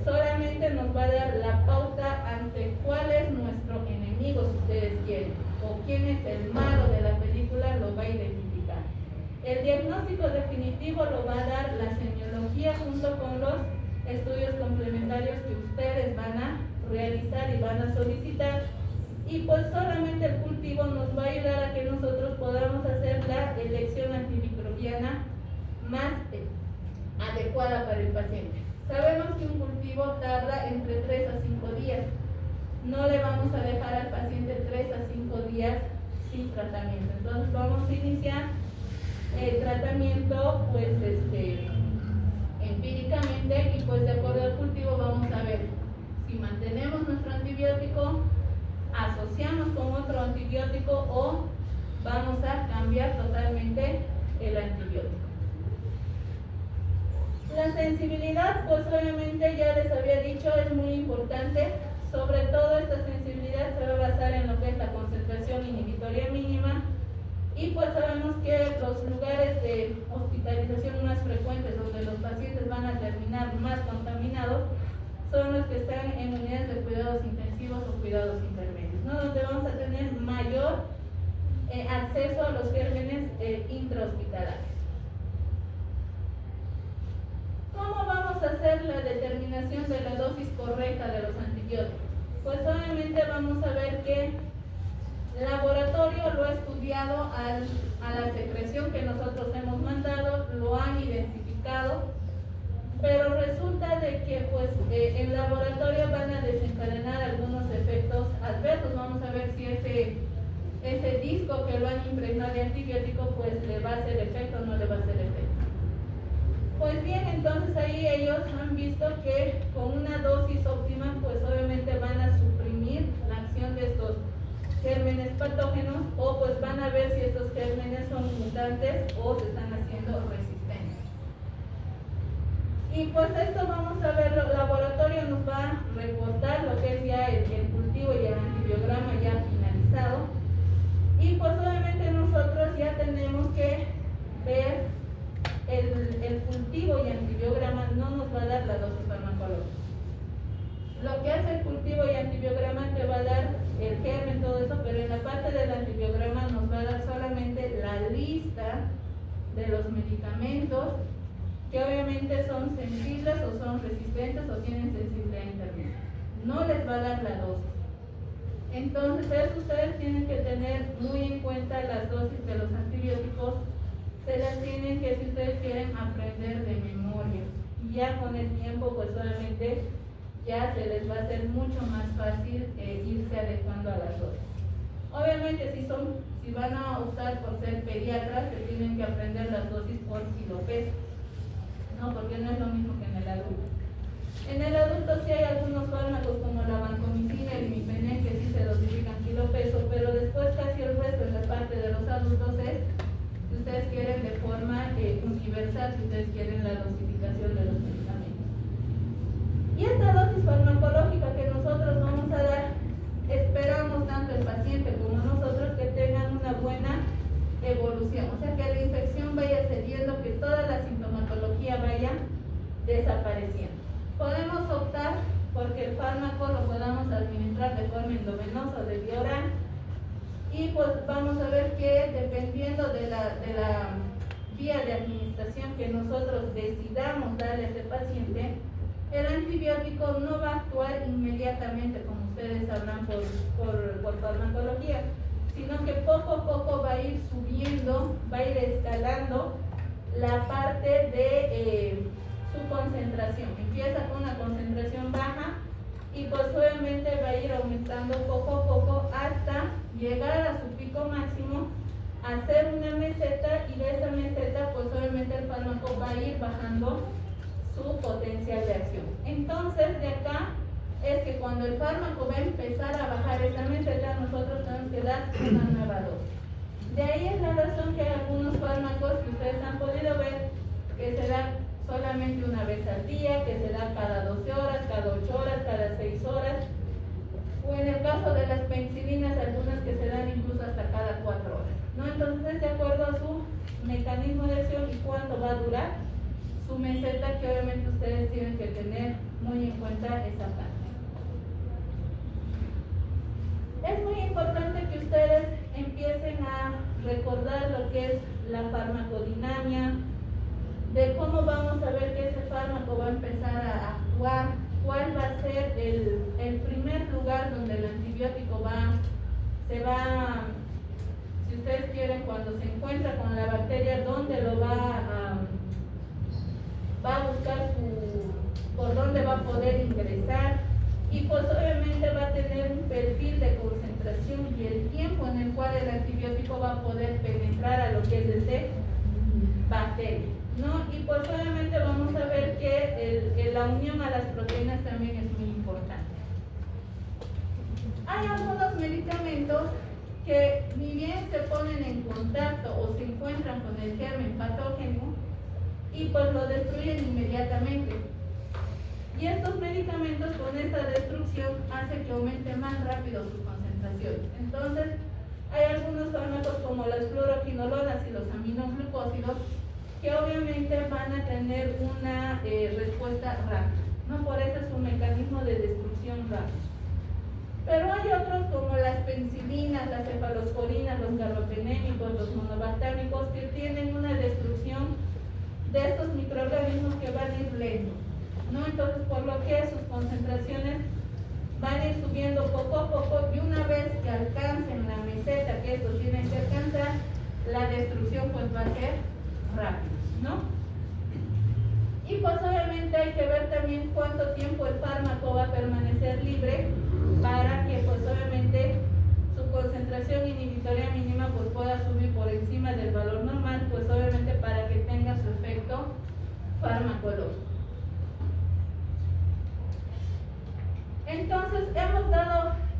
Solamente nos va a dar la pauta ante cuál es nuestro enemigo, si ustedes quieren, o quién es el malo de la película, lo va a identificar. El diagnóstico definitivo lo va a dar la semiología junto con los estudios complementarios que ustedes van a realizar y van a solicitar, y pues solamente el cultivo nos va a ayudar a que nosotros podamos hacer la elección antimicrobiana más adecuada para el paciente. Sabemos que un cultivo tarda entre 3 a 5 días. No le vamos a dejar al paciente 3 a 5 días sin tratamiento. Entonces vamos a iniciar el tratamiento pues empíricamente, y pues de acuerdo al cultivo vamos a ver si mantenemos nuestro antibiótico, asociamos con otro antibiótico o vamos a cambiar totalmente el antibiótico. La sensibilidad, pues obviamente ya les había dicho, es muy importante. Sobre todo esta sensibilidad se va a basar en lo que es la concentración inhibitoria mínima, y pues sabemos que los lugares de hospitalización más frecuentes, donde los pacientes van a terminar más contaminados, son los que están en unidades de cuidados intensivos o cuidados intermedios, ¿no? Donde vamos a tener mayor acceso a los gérmenes intrahospitalarios. ¿Cómo vamos a hacer la determinación de la dosis correcta de los antibióticos? Pues obviamente vamos a ver que el laboratorio lo ha estudiado a la secreción que nosotros hemos mandado, lo han identificado, pero resulta de que pues en laboratorio van a desencadenar algunos efectos adversos. Vamos a ver si ese disco que lo han impregnado de antibiótico pues le va a hacer efecto o no le va a hacer efecto. Pues bien, entonces ahí ellos han visto que con una dosis óptima pues obviamente van a suprimir la acción de estos gérmenes patógenos, o pues van a ver si estos gérmenes son mutantes o se están haciendo resistentes. Y pues esto vamos a verlo, el laboratorio nos va a reportar lo que es ya el cultivo y el antibiograma ya finalizado, y pues obviamente nosotros ya tenemos que ver el cultivo y antibiograma no nos va a dar la dosis farmacológica. Lo que hace el cultivo y antibiograma te va a dar el germen, todo eso, pero en la parte del antibiograma nos va a dar solamente la lista de los medicamentos que obviamente son sensibles o son resistentes o tienen sensibilidad intermedia. No les va a dar la dosis. Entonces ustedes tienen que tener muy en cuenta las dosis de los antibióticos. Se las tienen que, si ustedes quieren, aprender de memoria. Y ya con el tiempo, pues solamente ya se les va a hacer mucho más fácil irse adecuando a las dosis. Obviamente si van a optar por ser pediatras, se tienen que aprender las dosis por kilopeso, ¿no? Porque no es lo mismo que en el adulto. En el adulto sí hay algunos fármacos como la vancomicina y el imipenem que sí se dosifican kilopeso, pero después casi el resto en la parte de los adultos es, si ustedes quieren, de forma universal, si ustedes quieren la dosificación de los medicamentos. Y esta dosis farmacológica que nosotros vamos a dar, esperamos tanto el paciente como nosotros que tengan una buena evolución, o sea que la infección vaya cediendo, que toda la sintomatología vaya desapareciendo. Podemos optar porque el fármaco lo podamos administrar de forma endovenosa o de vía oral, y pues vamos a ver que dependiendo de la vía de administración que nosotros decidamos darle a ese paciente, el antibiótico no va a actuar inmediatamente, como ustedes sabrán por farmacología, sino que poco a poco va a ir subiendo, va a ir escalando la parte de su concentración. Empieza con una concentración baja y pues obviamente va a ir aumentando poco a poco hasta llegar a su pico máximo, hacer una meseta, y de esa meseta pues obviamente el fármaco va a ir bajando su potencial de acción. Entonces de acá es que cuando el fármaco va a empezar a bajar esa meseta, nosotros tenemos que dar una nueva dosis. De ahí es la razón que hay algunos fármacos que ustedes han podido ver que se da solamente una vez al día, que se da cada 12 horas, cada 8 horas, cada 6 horas, o en el caso de las penicilinas, algunas que se dan incluso hasta cada 4 horas, ¿no? Entonces, de acuerdo a su mecanismo de acción y cuánto va a durar su meseta, que obviamente ustedes tienen que tener muy en cuenta esa parte. Es muy importante que ustedes empiecen a recordar lo que es la farmacodinamia, de cómo vamos a ver que ese fármaco va a empezar a actuar, cuál va a ser el primer lugar donde el antibiótico se va, si ustedes quieren, cuando se encuentra con la bacteria, dónde lo va a buscar por dónde va a poder ingresar, y pues obviamente va a tener un perfil de concentración y el tiempo en el cual el antibiótico va a poder penetrar a lo que es ese bacteria, ¿no? Y pues obviamente vamos a ver que la unión a las proteínas también es muy importante. Hay algunos medicamentos que ni bien se ponen en contacto o se encuentran con el germen patógeno y pues lo destruyen inmediatamente. Y estos medicamentos, con esta destrucción, hace que aumente más rápido su concentración. Entonces, hay algunos fármacos como las fluoroquinolonas y los aminoglucósidos que obviamente van a tener una respuesta rápida, ¿no? Por eso es un mecanismo de destrucción rápido. Pero hay otros como las penicilinas, las cefalosporinas, los carbapenémicos, los monobactámicos, que tienen una destrucción de estos microorganismos que van a ir lento, ¿no? Entonces, por lo que sus concentraciones van a ir subiendo poco a poco, y una vez que alcancen la meseta que estos tienen que alcanzar, la destrucción pues va a ser rápida, ¿no? Y pues obviamente hay que ver también cuánto tiempo el fármaco va a permanecer libre para que pues obviamente su concentración inhibitoria mínima pues pueda subir por encima del valor normal, pues obviamente para que tenga su efecto farmacológico. Entonces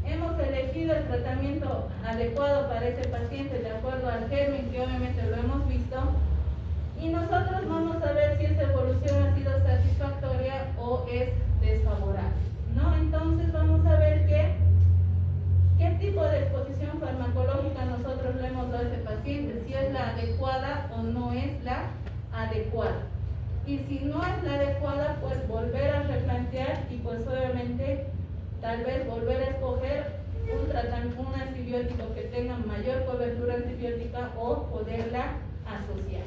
hemos elegido el tratamiento adecuado para ese paciente de acuerdo al germen, que obviamente lo hemos visto, y nosotros vamos a ver si esa evolución ha sido satisfactoria o es desfavorable, ¿no? Entonces vamos a ver qué tipo de exposición farmacológica nosotros le hemos dado a ese paciente, si es la adecuada o no es la adecuada. Y si no es la adecuada, pues volver a replantear y pues obviamente tal vez volver a escoger un antibiótico que tenga mayor cobertura antibiótica o poderla asociar.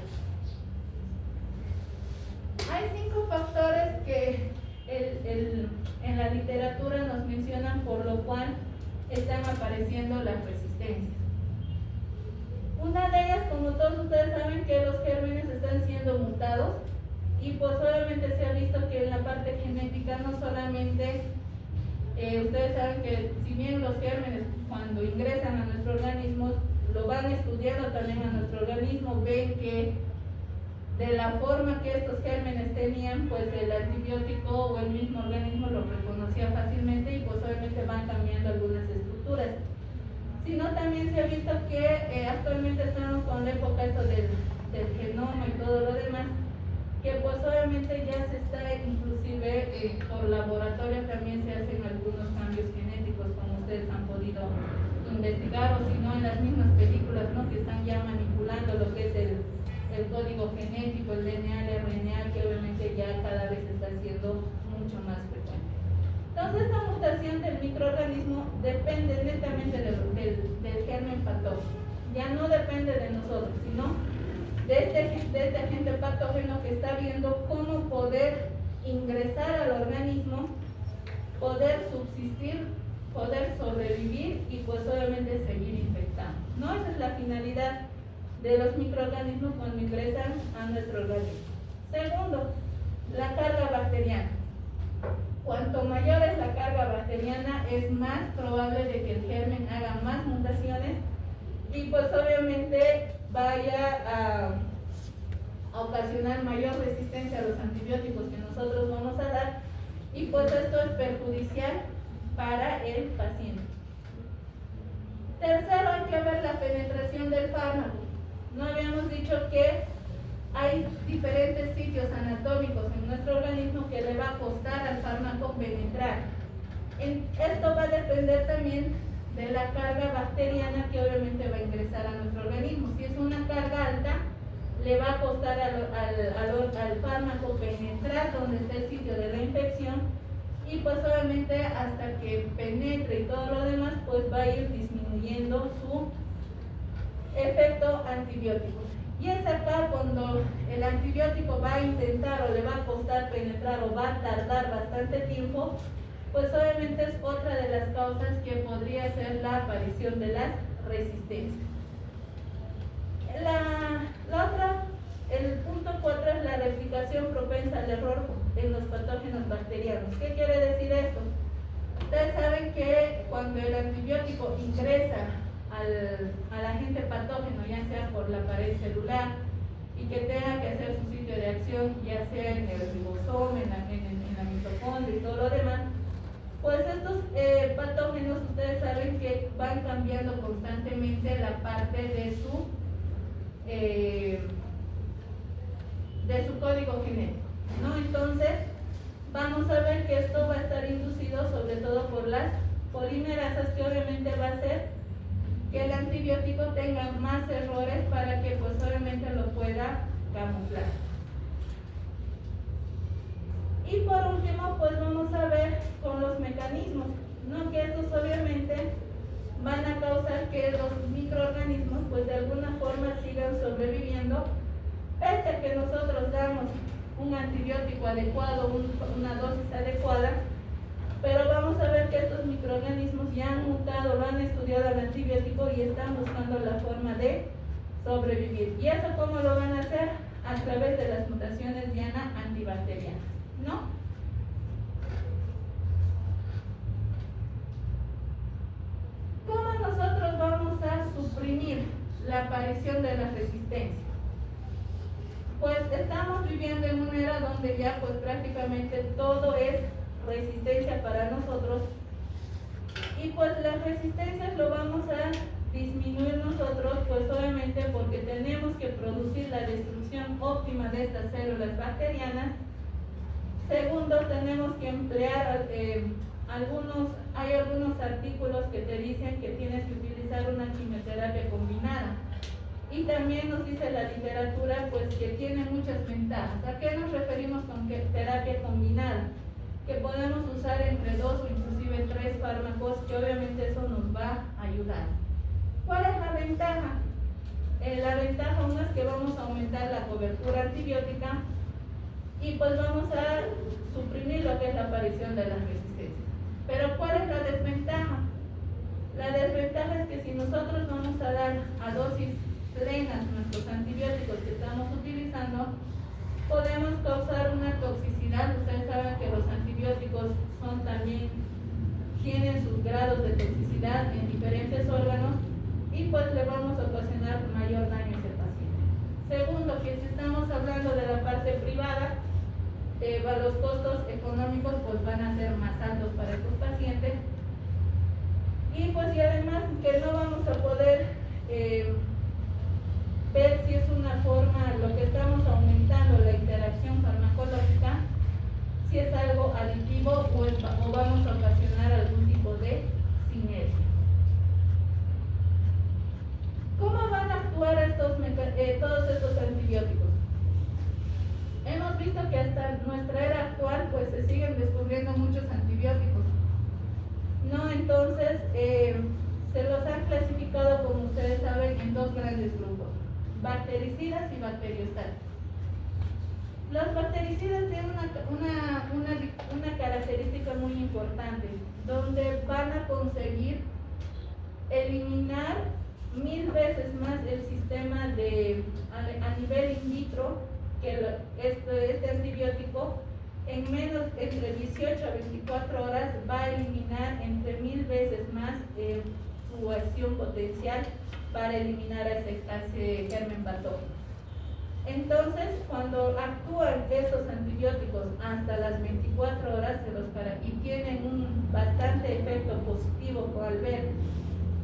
Hay 5 factores que en la literatura nos mencionan por lo cual están apareciendo las resistencias. Una de ellas, como todos ustedes saben, que los gérmenes están siendo mutados, y pues obviamente se ha visto que en la parte genética no solamente ustedes saben que si bien los gérmenes cuando ingresan a nuestro organismo lo van estudiando también a nuestro organismo, ven que de la forma que estos gérmenes tenían, pues el antibiótico o el mismo organismo lo reconocía fácilmente y pues obviamente van cambiando algunas estructuras. Sino también se ha visto que actualmente estamos con la época esto del genoma y todo lo demás, que pues obviamente ya se está inclusive por laboratorio también se hacen algunos cambios genéticos, como ustedes han podido investigar, o si no en las mismas películas, ¿no?, que están ya manipulando lo que es el código genético, el DNA, el RNA, que obviamente ya cada vez está siendo mucho más frecuente. Entonces esta mutación del microorganismo depende netamente del germen patógeno, ya no depende de nosotros, sino de este agente patógeno que está viendo cómo poder ingresar al organismo, poder subsistir, poder sobrevivir y pues obviamente seguir infectando, ¿no? Esa es la finalidad de los microorganismos cuando ingresan a nuestro organismo. Segundo, la carga bacteriana. Cuanto mayor es la carga bacteriana, es más probable de que el germen haga más mutaciones y pues obviamente vaya a ocasionar mayor resistencia a los antibióticos que nosotros vamos a dar y pues esto es perjudicial para el paciente. Tercero, hay que ver la penetración del fármaco. No habíamos dicho que hay diferentes sitios anatómicos en nuestro organismo que le va a costar al fármaco penetrar. Esto va a depender también de la carga bacteriana que obviamente va a ingresar a nuestro organismo. Si es una carga alta, le va a costar al fármaco penetrar donde está el sitio de la infección y pues obviamente hasta que penetre y todo lo demás, pues va a ir disminuyendo su efecto antibiótico. Y es acá cuando el antibiótico va a intentar o le va a costar penetrar o va a tardar bastante tiempo, pues obviamente es otra de las causas que podría ser la aparición de las resistencias. El punto 4 es la replicación propensa al error en los patógenos bacterianos. ¿Qué quiere decir esto? Ustedes saben que cuando el antibiótico ingresa al agente patógeno, ya sea por la pared celular, y que tenga que hacer su sitio de acción, ya sea en el ribosoma, en la mitocondria y todo lo demás, pues estos patógenos, ustedes saben que van cambiando constantemente la parte de su código genético, ¿no? Entonces, vamos a ver que esto va a estar inducido sobre todo por las polimerasas, que obviamente va a hacer que el antibiótico tenga más errores para que pues obviamente lo pueda camuflar. Y por último, pues vamos a ver con los mecanismos, ¿no? Que estos obviamente van a causar que los microorganismos pues de alguna forma sigan sobreviviendo, pese a que nosotros damos un antibiótico adecuado, una dosis adecuada, pero vamos a ver que estos microorganismos ya han mutado, lo han estudiado al antibiótico y están buscando la forma de sobrevivir. ¿Y eso cómo lo van a hacer? A través de las mutaciones diana antibacterianas, ¿no? ¿Cómo nosotros vamos a suprimir la aparición de la resistencia? Pues estamos viviendo en una era donde ya pues prácticamente todo es resistencia para nosotros y pues las resistencias lo vamos a disminuir nosotros pues obviamente porque tenemos que producir la destrucción óptima de estas células bacterianas. Segundo, tenemos que emplear hay algunos artículos que te dicen que tienes que utilizar una quimioterapia combinada. Y también nos dice la literatura pues que tiene muchas ventajas. ¿A qué nos referimos con terapia combinada? Que podemos usar entre 2 o inclusive 3 fármacos, que obviamente eso nos va a ayudar. ¿Cuál es la ventaja? La ventaja una es que vamos a aumentar la cobertura antibiótica y pues vamos a suprimir lo que es la aparición de las resistencias. Pero ¿cuál es la desventaja? La desventaja es que si nosotros vamos a dar a dosis plenas nuestros antibióticos que estamos utilizando, podemos causar una toxicidad. Ustedes saben que los antibióticos son también tienen sus grados de toxicidad en diferentes órganos y pues le vamos a ocasionar mayor daño a ese paciente. Segundo, que si estamos hablando de la parte privada, los costos económicos pues van a ser más altos para estos pacientes y pues y además que no vamos a poder ver si es una forma, lo que estamos aumentando la interacción farmacológica, si es algo aditivo o vamos a ocasionar algún tipo de sinergia. ¿Cómo van a actuar todos estos antibióticos? Hemos visto que hasta nuestra era actual pues se siguen descubriendo muchos antibióticos, ¿no? Entonces se los han clasificado, como ustedes saben, en dos grandes grupos: bactericidas y bacteriostáticos. Los bactericidas tienen una característica muy importante, donde van a conseguir eliminar 1000 veces más el sistema a nivel in vitro que este antibiótico. En menos entre 18 a 24 horas va a eliminar entre 1000 veces más su acción potencial para eliminar a ese germen patógeno. Entonces, cuando actúan estos antibióticos hasta las 24 horas y tienen un bastante efecto positivo al ver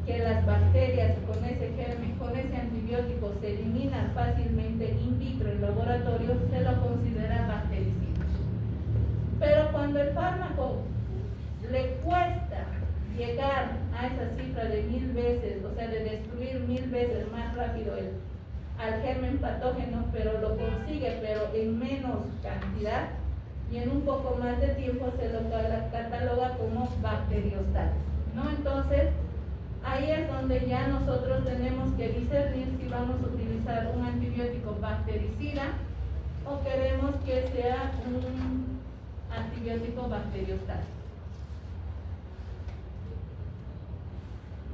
que las bacterias con ese germen, con ese antibiótico se eliminan fácilmente in vitro en laboratorio, se lo considera bactericida. Pero cuando el fármaco le cuesta llegar a esa cifra de 1000 veces, o sea, de destruir 1000 veces más rápido al germen patógeno, pero lo consigue, pero en menos cantidad y en un poco más de tiempo, se lo cataloga como bacteriostático, ¿no? Entonces, ahí es donde ya nosotros tenemos que discernir si vamos a utilizar un antibiótico bactericida o queremos que sea un antibiótico bacteriostático.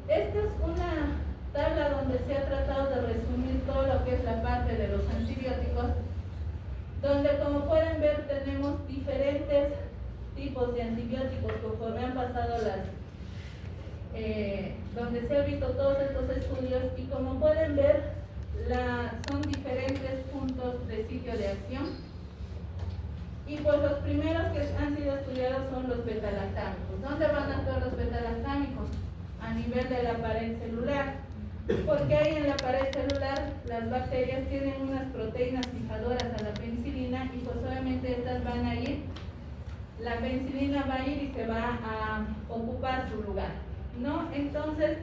Esta es una tabla donde se ha tratado de resumir todo lo que es la parte de los antibióticos, donde, como pueden ver, tenemos diferentes tipos de antibióticos conforme han pasado donde se han visto todos estos estudios, y como pueden ver, son diferentes puntos de sitio de acción. Y pues los primeros que han sido estudiados son los betalactámicos. ¿Dónde van a actuar los betalactámicos? A nivel de la pared celular, porque ahí en la pared celular las bacterias tienen unas proteínas fijadoras a la penicilina y pues obviamente estas van a ir, la penicilina va a ir y se va a ocupar su lugar, ¿no? Entonces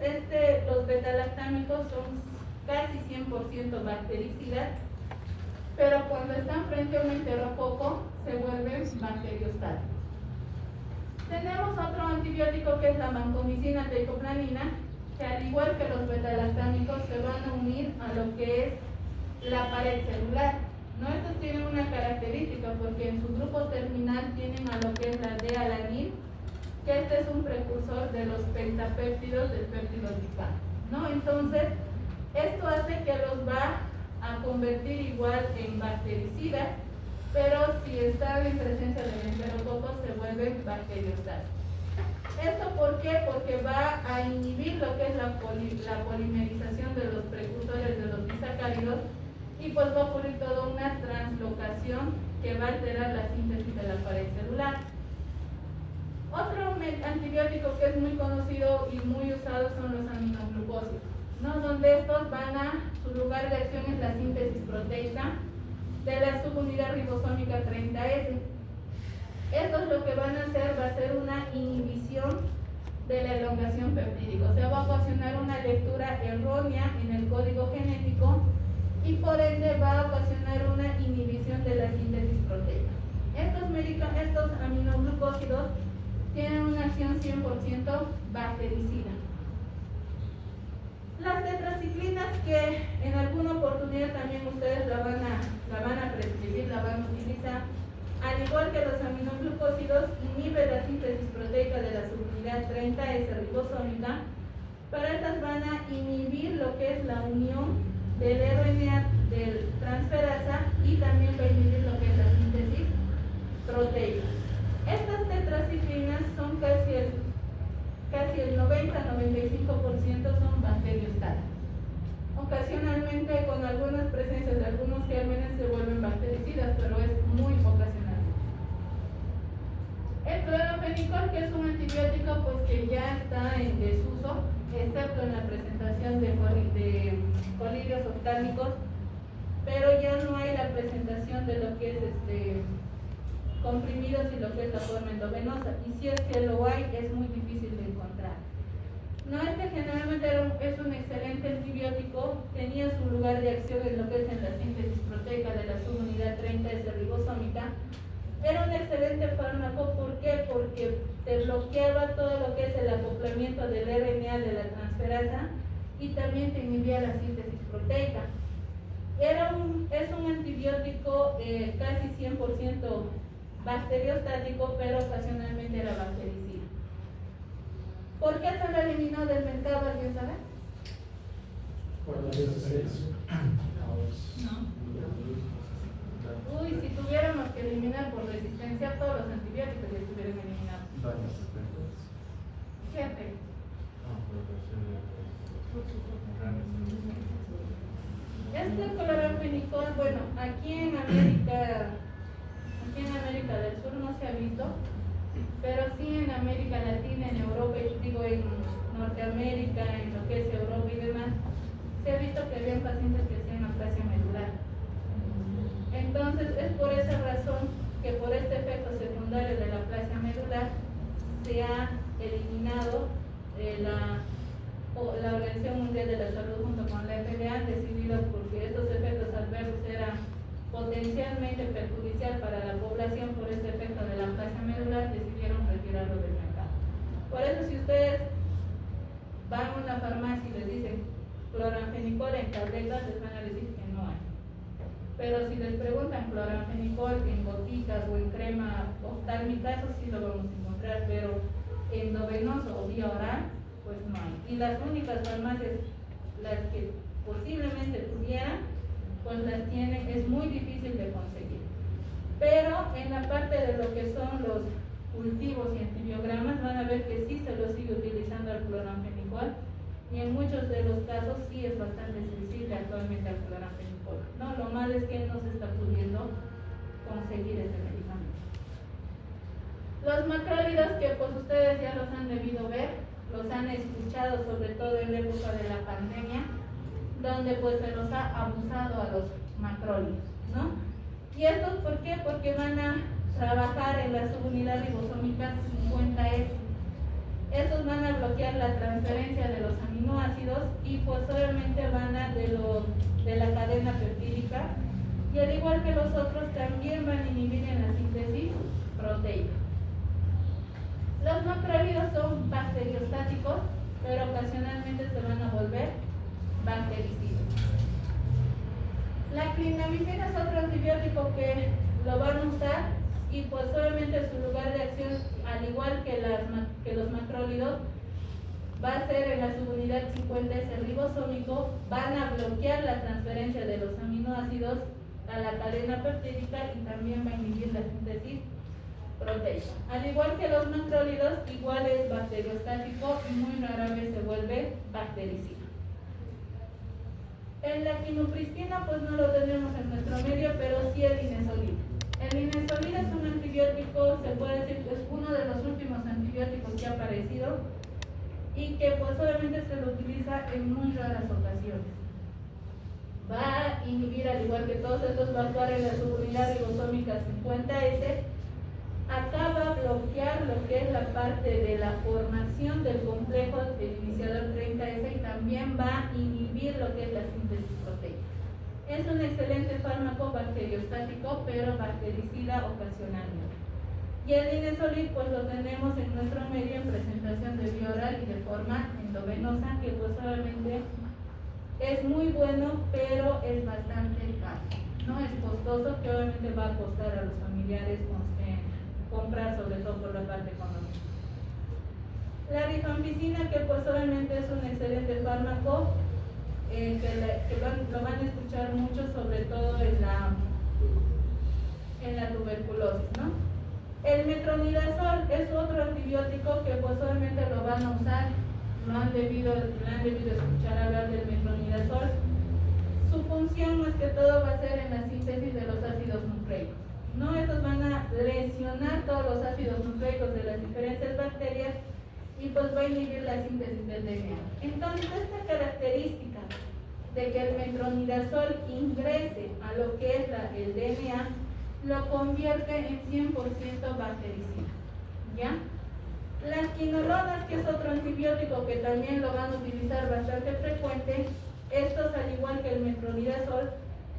los betalactámicos son casi 100% bactericidas, pero cuando están frente a un enterococo se vuelven bacteriostáticos. Tenemos otro antibiótico que es la vancomicina teicoplanina, que al igual que los betalactámicos se van a unir a lo que es la pared celular, ¿no? Estos tienen una característica, porque en su grupo terminal tienen a lo que es la D-alanil, que este es un precursor de los pentapéptidos del péptido glicano, ¿no? Entonces, esto hace que los va a convertir igual en bactericidas, pero si están en presencia del enterococo se vuelven bacteriostáticos. ¿Esto por qué? Porque va a inhibir lo que es la polimerización de los precursores de los disacáridos y pues va a ocurrir toda una translocación que va a alterar la síntesis de la pared celular. Otro antibiótico que es muy conocido y muy usado son los aminoglucósidos, ¿no? Donde estos su lugar de acción es la síntesis proteica de la subunidad ribosómica 30S. Estos lo que van a hacer va a ser una inhibición de la elongación peptídica, o sea, va a ocasionar una lectura errónea en el código genético y por ende va a ocasionar una inhibición de la síntesis proteica. Estos aminoglucósidos tienen una acción 100% bactericida. Las tetraciclinas, que en alguna oportunidad también ustedes la van a prescribir, la van a utilizar, al igual que los aminoglucósidos, inhiben la síntesis proteica de la subunidad 30S ribosómica, pero estas van a inhibir lo que es la unión del RNA del transferasa y también va a inhibir lo que es la síntesis proteica. Estas tetraciclinas son casi casi el 90-95% son bacteriostáticos. Ocasionalmente, con algunas presencias de algunos gérmenes, se vuelven bactericidas, pero es muy ocasional. El cloranfenicol, que es un antibiótico pues que ya está en desuso, excepto en la presentación de colirios oftálmicos, pero ya no hay la presentación de lo que es comprimidos y lo que es la forma endovenosa, y si es que lo hay, es muy difícil de encontrar. No es que generalmente es un excelente antibiótico, tenía su lugar de acción en lo que es en la síntesis proteica de la subunidad 30S ribosómica. Era un excelente fármaco, ¿por qué? Porque te bloqueaba todo lo que es el acoplamiento del RNA de la transferasa y también te inhibía la síntesis proteica. Es un antibiótico casi 100% bacteriostático, pero ocasionalmente era bactericida. ¿Por qué se lo eliminó del mercado, alguien sabe? Por la resistencia. No. Uy, si tuviéramos que eliminar por resistencia, todos los antibióticos ya estuvieran eliminados. Jefe. Este cloranfenicol, bueno, aquí en América del Sur no se ha visto, pero sí en América Latina, en Europa, digo en Norteamérica, en lo que es Europa y demás, se ha visto que habían pacientes que hacían aplasia medular. Entonces es por esa razón que por este efecto secundario de la aplasia medular se ha eliminado la Organización Mundial de la Salud junto con la FDA han decidido, porque estos efectos adversos eran potencialmente perjudicial para la población por este efecto de la aplasia medular, decidieron retirarlo del mercado. Por eso, si ustedes van a una farmacia y les dicen cloranfenicol en tabletas, les van a decir que no hay. Pero si les preguntan cloranfenicol en gotitas o en crema oftálmica, eso sí lo vamos a encontrar, pero endovenoso o vía oral, pues no hay. Y las únicas farmacias, las que posiblemente tuvieran, pues las tienen, es muy difícil de conseguir. Pero en la parte de lo que son los cultivos y antibiogramas, van a ver que sí se lo sigue utilizando al cloranfenicol, y en muchos de los casos sí es bastante sensible actualmente al cloranfenicol. No, lo malo es que no se está pudiendo conseguir este medicamento. Los macrólidos, que pues ustedes ya los han debido ver, los han escuchado sobre todo en la época de la pandemia, donde pues se los ha abusado a los macrólidos, ¿no? ¿Y estos por qué? Porque van a trabajar en la subunidad ribosómica 50S. Estos van a bloquear la transferencia de los aminoácidos y pues obviamente van a de la cadena peptídica, y al igual que los otros también van a inhibir en la síntesis proteica. Los macrólidos son bacteriostáticos, pero ocasionalmente se van a volver bactericidas. La clindamicina es otro antibiótico que lo van a usar, y pues obviamente su lugar de acción, al igual que los macrólidos, va a ser en la subunidad 50S ribosómico. Van a bloquear la transferencia de los aminoácidos a la cadena peptídica y también va a inhibir la síntesis proteica. Al igual que los macrólidos, igual es bacteriostático y muy rara vez se vuelve bactericida. En la quinupristina pues no lo tenemos en nuestro medio, pero sí el linezolid. El linezolid es un antibiótico, se puede decir que es uno de los últimos antibióticos que ha aparecido, y que pues obviamente se lo utiliza en muy raras ocasiones. Va a inhibir, al igual que todos estos, va a actuar en la subunidad ribosómica 50S. Acá va a bloquear lo que es la parte de la formación del complejo del iniciador 30S, y también va a inhibir lo que es la síntesis proteica. Es un excelente fármaco bacteriostático, pero bactericida ocasionalmente. Y el linezolid pues lo tenemos en nuestro medio en presentación de vía oral y de forma endovenosa, que pues obviamente es muy bueno, pero es bastante caro. No es costoso, que obviamente va a costar a los familiares comprar, sobre todo por la parte económica. La rifampicina, que pues obviamente es un excelente fármaco, lo van a escuchar mucho, sobre todo en la tuberculosis, ¿no? El metronidazol es otro antibiótico que pues obviamente lo van a usar, lo han debido escuchar hablar del metronidazol. Su función más que todo va a ser en la síntesis de los ácidos nucleicos. No, estos van a lesionar todos los ácidos nucleicos de las diferentes bacterias y pues va a inhibir la síntesis del DNA. Entonces, esta característica de que el metronidazol ingrese a lo que es el DNA, lo convierte en 100% bactericida, ¿ya? Las quinolonas, que es otro antibiótico que también lo van a utilizar bastante frecuente, estos al igual que el metronidazol,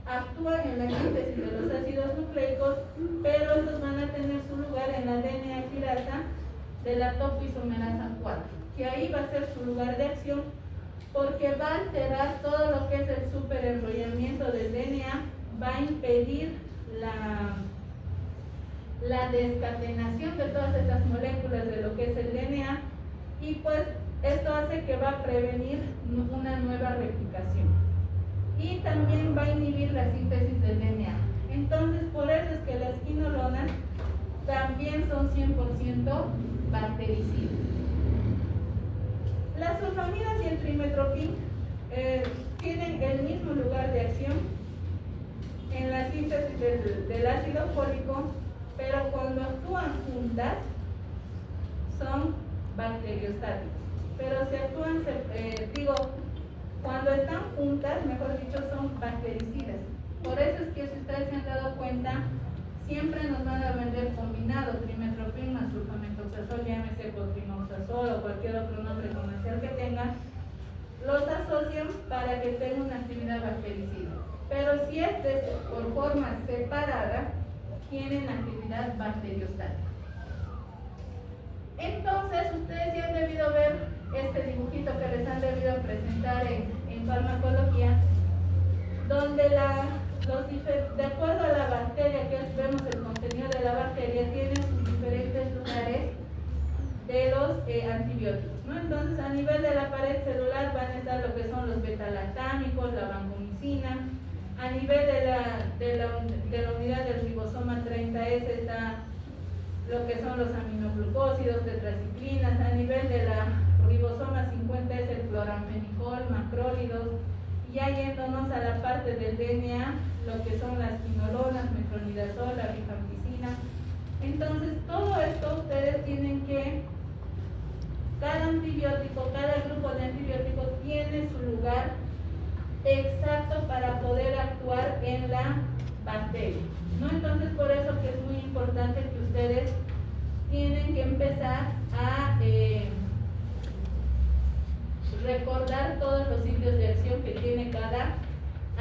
actúan en la síntesis de los ácidos nucleicos, pero estos van a tener su lugar en la DNA quirasa de la topoisomerasa 4, que ahí va a ser su lugar de acción, porque va a alterar todo lo que es el superenrollamiento del DNA, va a impedir la descatenación de todas estas moléculas de lo que es el DNA, y pues esto hace que va a prevenir una nueva replicación y también va a inhibir la síntesis del DNA. Entonces, por eso es que las quinolonas también son 100% bactericidas. Las sulfamidas y el trimethoprim tienen el mismo lugar de acción en la síntesis del ácido fólico, pero cuando actúan juntas son bacteriostáticas. Pero si actúan, cuando están juntas, mejor dicho, son bactericidas. Por eso es que, si ustedes se han dado cuenta, siempre nos van a vender combinado trimethoprim más sulfamethoxazol, llámese cotrimoxazol o cualquier otro nombre comercial que tenga, los asocian para que tenga una actividad bactericida. Pero si por forma separada, tienen actividad bacteriostática. Entonces, ustedes ya han debido ver este dibujito que les han debido presentar en farmacología, donde de acuerdo a la bacteria, que vemos el contenido de la bacteria, tiene sus diferentes lugares de los antibióticos, ¿no? Entonces, a nivel de la pared celular van a estar lo que son los betalactámicos, la vancomicina. A nivel de la unidad del ribosoma 30S está lo que son los aminoglucósidos, tetraciclinas. A nivel de la ribosoma 50 es el cloranfenicol, macrólidos. Ya yéndonos a la parte del DNA, lo que son las quinolonas, metronidazol, la rifampicina. Entonces, todo esto ustedes tienen que, cada antibiótico, cada grupo de antibióticos tiene su lugar exacto para poder actuar en la bacteria, ¿no? Entonces, por eso que es muy importante que ustedes tienen que empezar a recordar todos los sitios de acción que tiene cada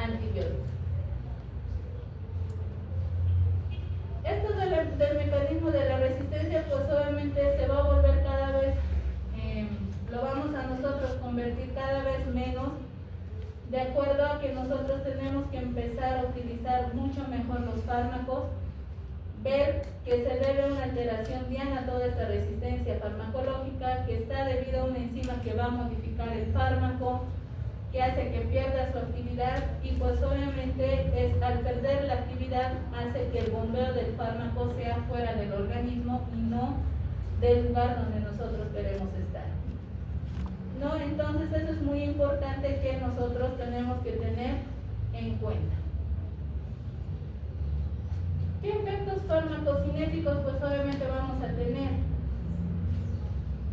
antibiótico. Esto del mecanismo de la resistencia, pues obviamente se va a volver cada vez, lo vamos a nosotros convertir cada vez menos, de acuerdo a que nosotros tenemos que empezar a utilizar mucho mejor los fármacos, ver que se debe a una alteración diana a toda esta resistencia farmacológica, que está debido a una enzima que va a modificar el fármaco, que hace que pierda su actividad, y pues obviamente al perder la actividad hace que el bombeo del fármaco sea fuera del organismo y no del lugar donde nosotros queremos estar, ¿no? Entonces, eso es muy importante que nosotros tenemos que tener en cuenta. ¿Qué efectos farmacocinéticos? Pues obviamente vamos a tener.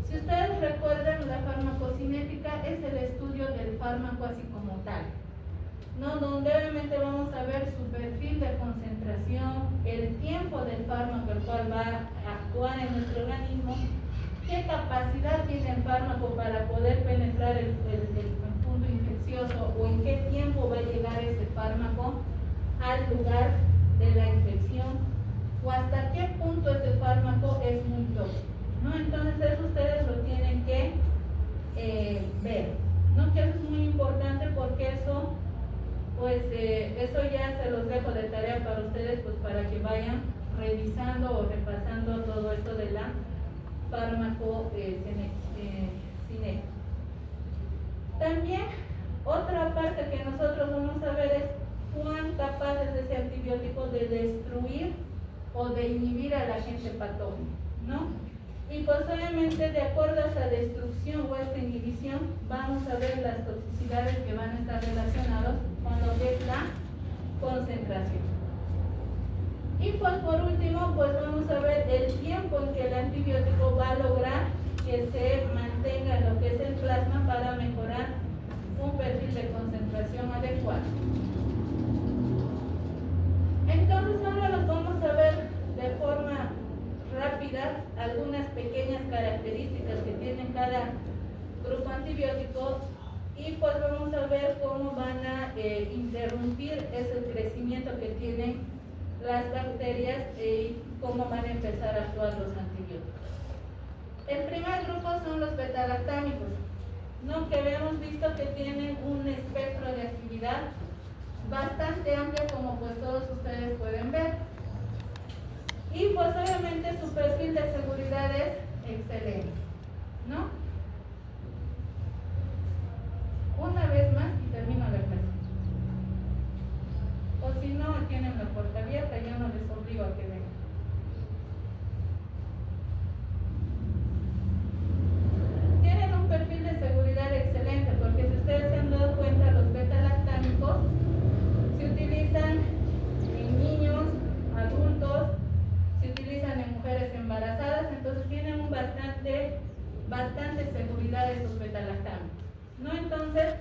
Si ustedes recuerdan, la farmacocinética es el estudio del fármaco así como tal, ¿no? Donde obviamente vamos a ver su perfil de concentración, el tiempo del fármaco el cual va a actuar en nuestro organismo, qué capacidad tiene el fármaco para poder penetrar el punto infeccioso, o en qué tiempo va a llegar ese fármaco al lugar de la infección, o hasta qué punto ese fármaco es muy tóxico, ¿no? Entonces, eso ustedes lo tienen que ver, ¿no? Que eso es muy importante, porque eso, pues, eso ya se los dejo de tarea para ustedes, pues, para que vayan revisando o repasando todo esto de la farmacocinética. También, otra parte que nosotros vamos a ver es cuán capaz es ese antibiótico de destruir o de inhibir al agente patógeno, ¿no? Y pues obviamente de acuerdo a esta destrucción o esta inhibición vamos a ver las toxicidades que van a estar relacionadas con lo que es la concentración. Y pues por último pues vamos a ver el tiempo en que el antibiótico va a lograr que se mantenga lo que es el plasma para mejorar un perfil de concentración adecuado. Entonces ahora los vamos a ver de forma rápida algunas pequeñas características que tienen cada grupo antibiótico y pues vamos a ver cómo van a interrumpir ese crecimiento que tienen las bacterias y cómo van a empezar a actuar los antibióticos. El primer grupo son los beta-lactámicos, ¿no? Que habíamos visto que tienen un espectro de actividad bastante amplio, como pues todos ustedes pueden ver. Y pues obviamente su perfil de seguridad es excelente, ¿no? Una vez más y termino la clase. O si no, tienen la puerta abierta, yo no les obligo a que vengan. Tienen un perfil de seguridad excelente, porque si ustedes se han dado cuenta, los beta-lactámicos se utilizan en niños, adultos, se utilizan en mujeres embarazadas, entonces tienen bastante seguridad estos beta-lactámicos, ¿no? Entonces,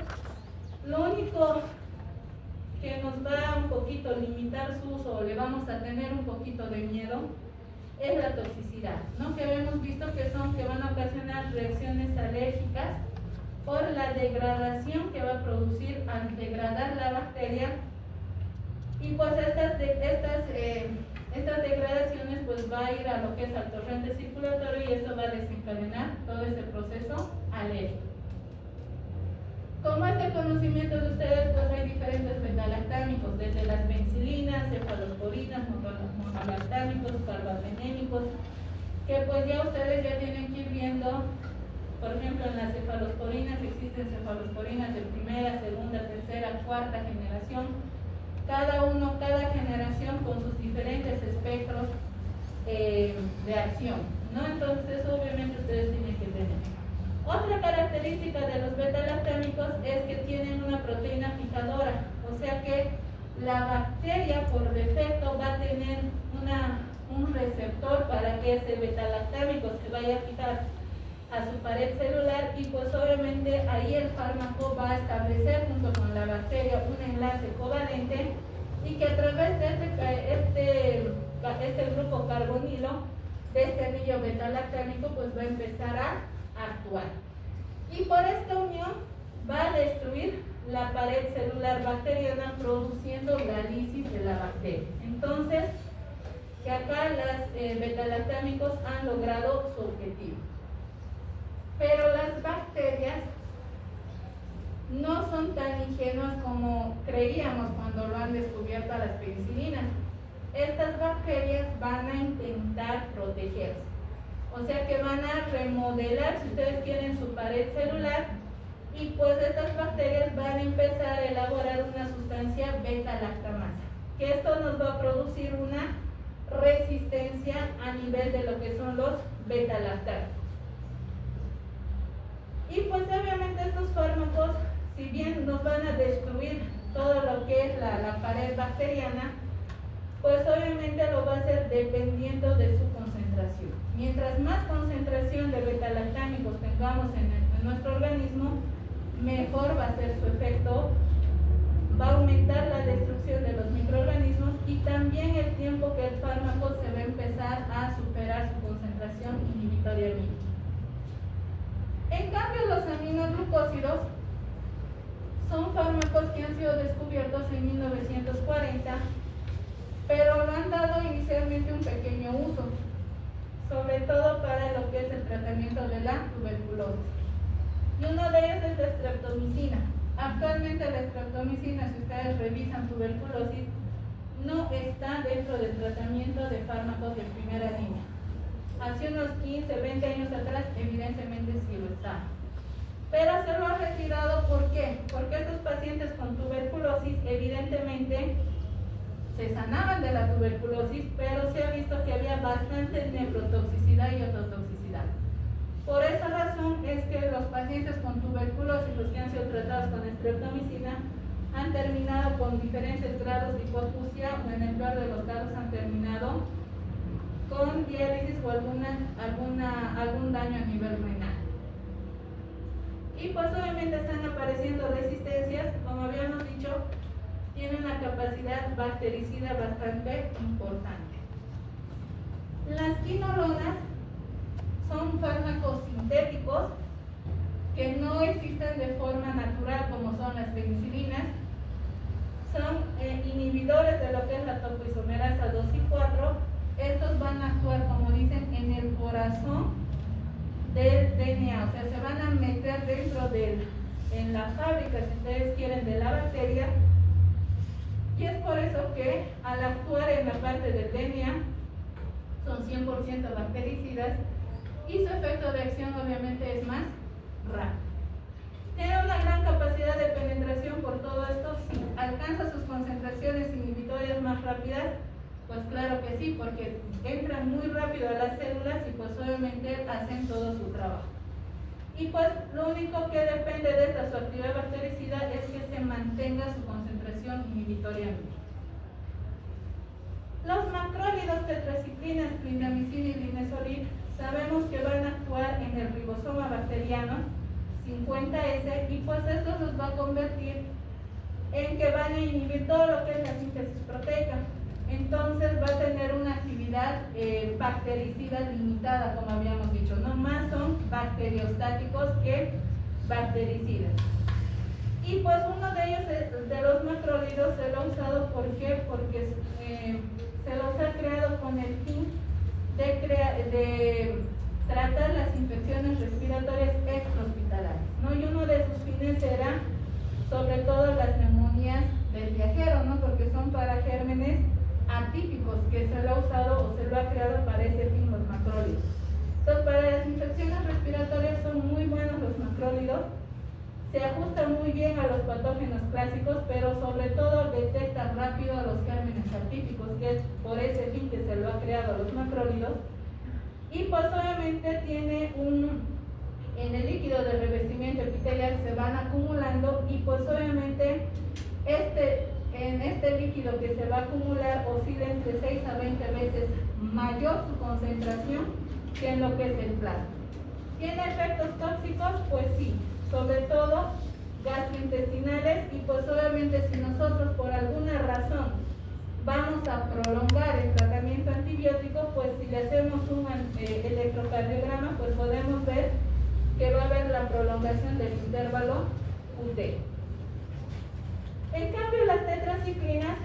lo único que nos va a un poquito limitar su uso, o le vamos a tener un poquito de miedo, es la toxicidad, ¿no? Que habíamos visto que van a ocasionar reacciones alérgicas por la degradación que va a producir al degradar la bacteria. Y pues estas degradaciones pues va a ir a lo que es al torrente circulatorio y esto va a desencadenar todo ese proceso alérgico. Como este conocimiento de ustedes, pues hay diferentes beta-lactámicos, desde las penicilinas, cefalosporinas, monolactámicos, carbapenémicos, que pues ya ustedes ya tienen que ir viendo. Por ejemplo, en las cefalosporinas existen cefalosporinas de primera, segunda, tercera, cuarta generación. Cada generación con sus diferentes espectros de acción, ¿no? Entonces, obviamente ustedes tienen que tener. Otra característica de los beta-lactámicos es que tienen una proteína fijadora, o sea que la bacteria por defecto va a tener un receptor para que ese beta-lactámico se vaya a fijar a su pared celular y pues obviamente ahí el fármaco va a establecer junto con la bacteria un enlace covalente y que a través de este grupo carbonilo, de este anillo beta-lactámico, pues va a empezar a actuar. Y por esta unión va a destruir la pared celular bacteriana produciendo la lisis de la bacteria. Entonces, que acá los beta-lactámicos han logrado su objetivo. Pero las bacterias no son tan ingenuas como creíamos cuando lo han descubierto a las penicilinas. Estas bacterias van a intentar protegerse. O sea que van a remodelar, si ustedes quieren, su pared celular y pues estas bacterias van a empezar a elaborar una sustancia beta-lactamasa, que esto nos va a producir una resistencia a nivel de lo que son los beta-lactámicos. Y pues obviamente estos fármacos, si bien nos van a destruir todo lo que es la pared bacteriana, pues obviamente lo va a hacer dependiendo de su concentración. Mientras más concentración de beta-lactámicos tengamos en nuestro organismo, mejor va a ser su efecto, va a aumentar la destrucción de los microorganismos y también el tiempo que el fármaco se va a empezar a superar su concentración inhibitoria mínima. En cambio, los aminoglucósidos son fármacos que han sido descubiertos en 1940, pero lo han dado inicialmente un pequeño uso, sobre todo para lo que es el tratamiento de la tuberculosis. Y uno de ellos es la streptomicina. Actualmente la streptomicina, si ustedes revisan tuberculosis, no está dentro del tratamiento de fármacos de primera línea. Hace unos 15, 20 años atrás, evidentemente sí lo está. Pero se lo ha retirado, ¿por qué? Porque estos pacientes con tuberculosis, evidentemente, se sanaban de la tuberculosis, pero se ha visto que había bastante nefrotoxicidad y ototoxicidad. Por esa razón es que los pacientes con tuberculosis, los que han sido tratados con estreptomicina, han terminado con diferentes grados de hipoacusia o en el peor de los casos han terminado con diálisis o algún daño a nivel renal. Y pues obviamente están apareciendo resistencias, como habíamos dicho, tienen una capacidad bactericida bastante importante. Las quinolonas son fármacos sintéticos que no existen de forma natural como son las penicilinas. Son inhibidores de lo que es la topoisomerasa 2 y 4. Estos van a actuar, como dicen, en el corazón del DNA, o sea, se van a meter dentro en la fábrica, si ustedes quieren, de la bacteria, y es por eso que al actuar en la parte del DNA son 100% bactericidas y su efecto de acción obviamente es más rápido. ¿Tiene una gran capacidad de penetración por todo esto? Sí. ¿Alcanza sus concentraciones inhibitorias más rápidas? Pues claro que sí, porque entran muy rápido a las células y pues obviamente hacen todo su trabajo. Y pues lo único que depende de esta su actividad bactericida es que se mantenga su concentración inhibitoria mínima. Los macrólidos tetraciclinas, clindamicina y linezolid, sabemos que van a actuar en el ribosoma bacteriano 50S y pues esto los va a convertir en que van a inhibir todo lo que es la síntesis proteica. Entonces va a tener una actividad bactericida limitada, como habíamos dicho, no más son bacteriostáticos que bactericidas. Y pues uno de ellos, de los macrólidos, se lo ha usado porque se los ha creado con el fin de tratar las infecciones respiratorias extrahospitalarias, ¿no? Y uno de sus fines era sobre todo las neumonías del viajero, ¿no? Porque son para gérmenes atípicos que se lo ha usado o se lo ha creado para ese fin los macrólidos. Entonces, para las infecciones respiratorias son muy buenos los macrólidos, se ajustan muy bien a los patógenos clásicos, pero sobre todo detectan rápido a los gérmenes atípicos, que es por ese fin que se lo ha creado a los macrólidos. Y pues obviamente tiene en el líquido de revestimiento epitelial se van acumulando y pues obviamente en este líquido que se va a acumular oscila entre 6 a 20 veces mayor su concentración que en lo que es el plasma. ¿Tiene efectos tóxicos? Pues sí, sobre todo gastrointestinales y pues obviamente si nosotros por alguna razón vamos a prolongar el tratamiento antibiótico, pues si le hacemos un electrocardiograma, pues podemos ver que va a haber la prolongación del intervalo UT. En cambio, las tetraciclinas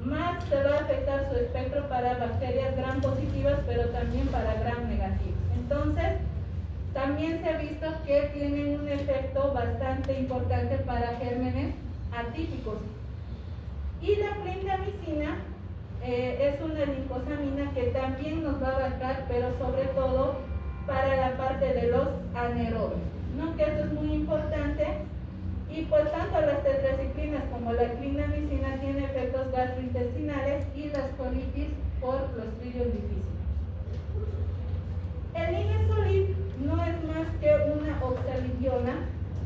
más se va a afectar su espectro para bacterias gram positivas, pero también para gram negativas. Entonces, también se ha visto que tienen un efecto bastante importante para gérmenes atípicos. Y la clindamicina es una lincosamina que también nos va a abarcar, pero sobre todo para la parte de los anaerobios, ¿no? Que esto es muy importante. Y pues tanto las tetraciclinas como la clindamicina tienen efectos gastrointestinales y las colitis por Clostridium difficile. El linezolid no es más que una oxalidiona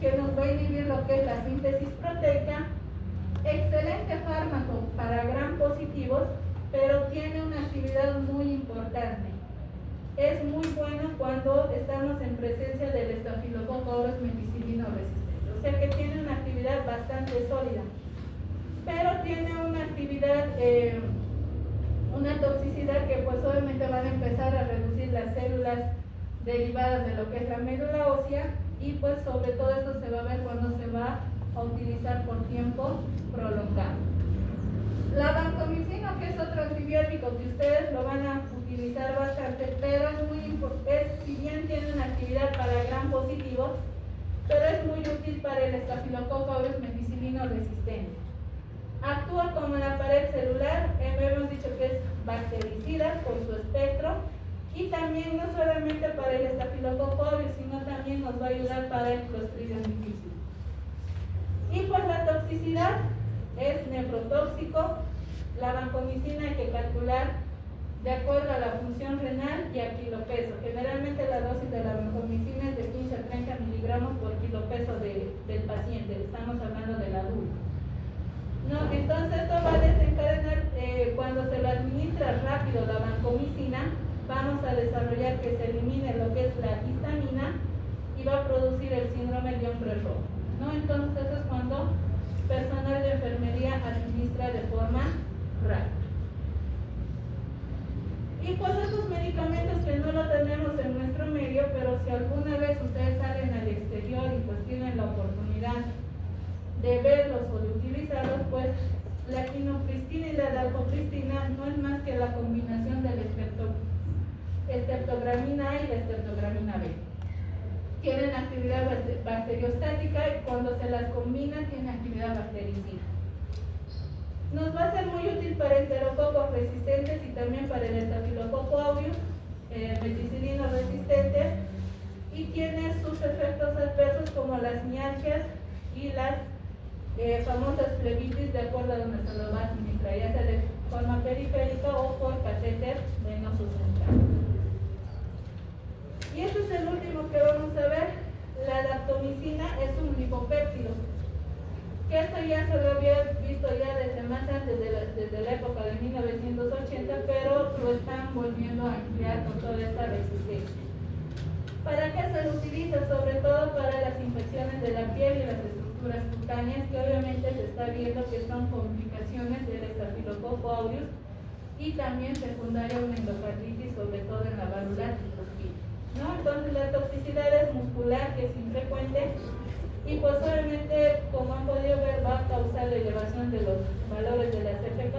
que nos va a inhibir lo que es la síntesis proteica. Excelente fármaco para gram positivos, pero tiene una actividad muy importante. Es muy bueno cuando estamos en presencia del Staphylococcus aureus meticilino resistente, o sea que tiene una actividad bastante sólida, pero tiene una actividad, una toxicidad que pues obviamente van a empezar a reducir las células derivadas de lo que es la médula ósea y pues sobre todo esto se va a ver cuando se va a utilizar por tiempo prolongado. La vancomicina, que es otro antibiótico que ustedes lo van a utilizar bastante, pero es muy importante, si bien tiene una actividad para gram positivos, pero es muy útil para el Staphylococcus aureus meticilino resistente. Actúa como en la pared celular, hemos dicho que es bactericida por su espectro, y también no solamente para el Staphylococcus aureus, sino también nos va a ayudar para el Clostridium difficile. Y pues la toxicidad es nefrotóxico, La vancomicina hay que calcular de acuerdo a la función renal y a kilopeso. Generalmente la dosis de la vancomicina es de 15 a 30 miligramos por kilopeso del paciente, estamos hablando del adulto. No, entonces esto va a desencadenar, cuando se lo administra rápido la vancomicina, vamos a desarrollar que se elimine lo que es la histamina y va a producir el síndrome de hombre rojo, ¿no? Entonces eso es cuando personal de enfermería administra de forma rápida. Y pues estos medicamentos que no lo tenemos en nuestro medio, pero si alguna vez ustedes salen al exterior y pues tienen la oportunidad de verlos o de utilizarlos, pues la quinopristina y la dalfopristina no es más que la combinación de la estreptogramina A y la estreptogramina B. Tienen actividad bacteriostática y cuando se las combina tienen actividad bactericida. Nos va a ser muy útil para enterococos resistentes y también para el estafilococo aureus, meticilino resistente, y tiene sus efectos adversos como las mialgias y las famosas flebitis, de acuerdo a donde se lo va a administrar, ya sea de forma periférica o por catéter venoso central. Y este es el último que vamos a ver. La daptomicina es un lipopéptido, que esto ya se lo había visto ya desde más antes, desde la época de 1980, pero lo están volviendo a emplear con toda esta resistencia. ¿Para qué se lo utiliza? Sobre todo para las infecciones de la piel y las estructuras cutáneas, que obviamente se está viendo que son complicaciones del estafilococo aureus y también secundaria a una endocarditis, sobre todo en la válvula tricuspide, ¿no? Entonces la toxicidad es muscular, que es infrecuente, y pues obviamente, como han podido ver, va a causar la elevación de los valores de la CPK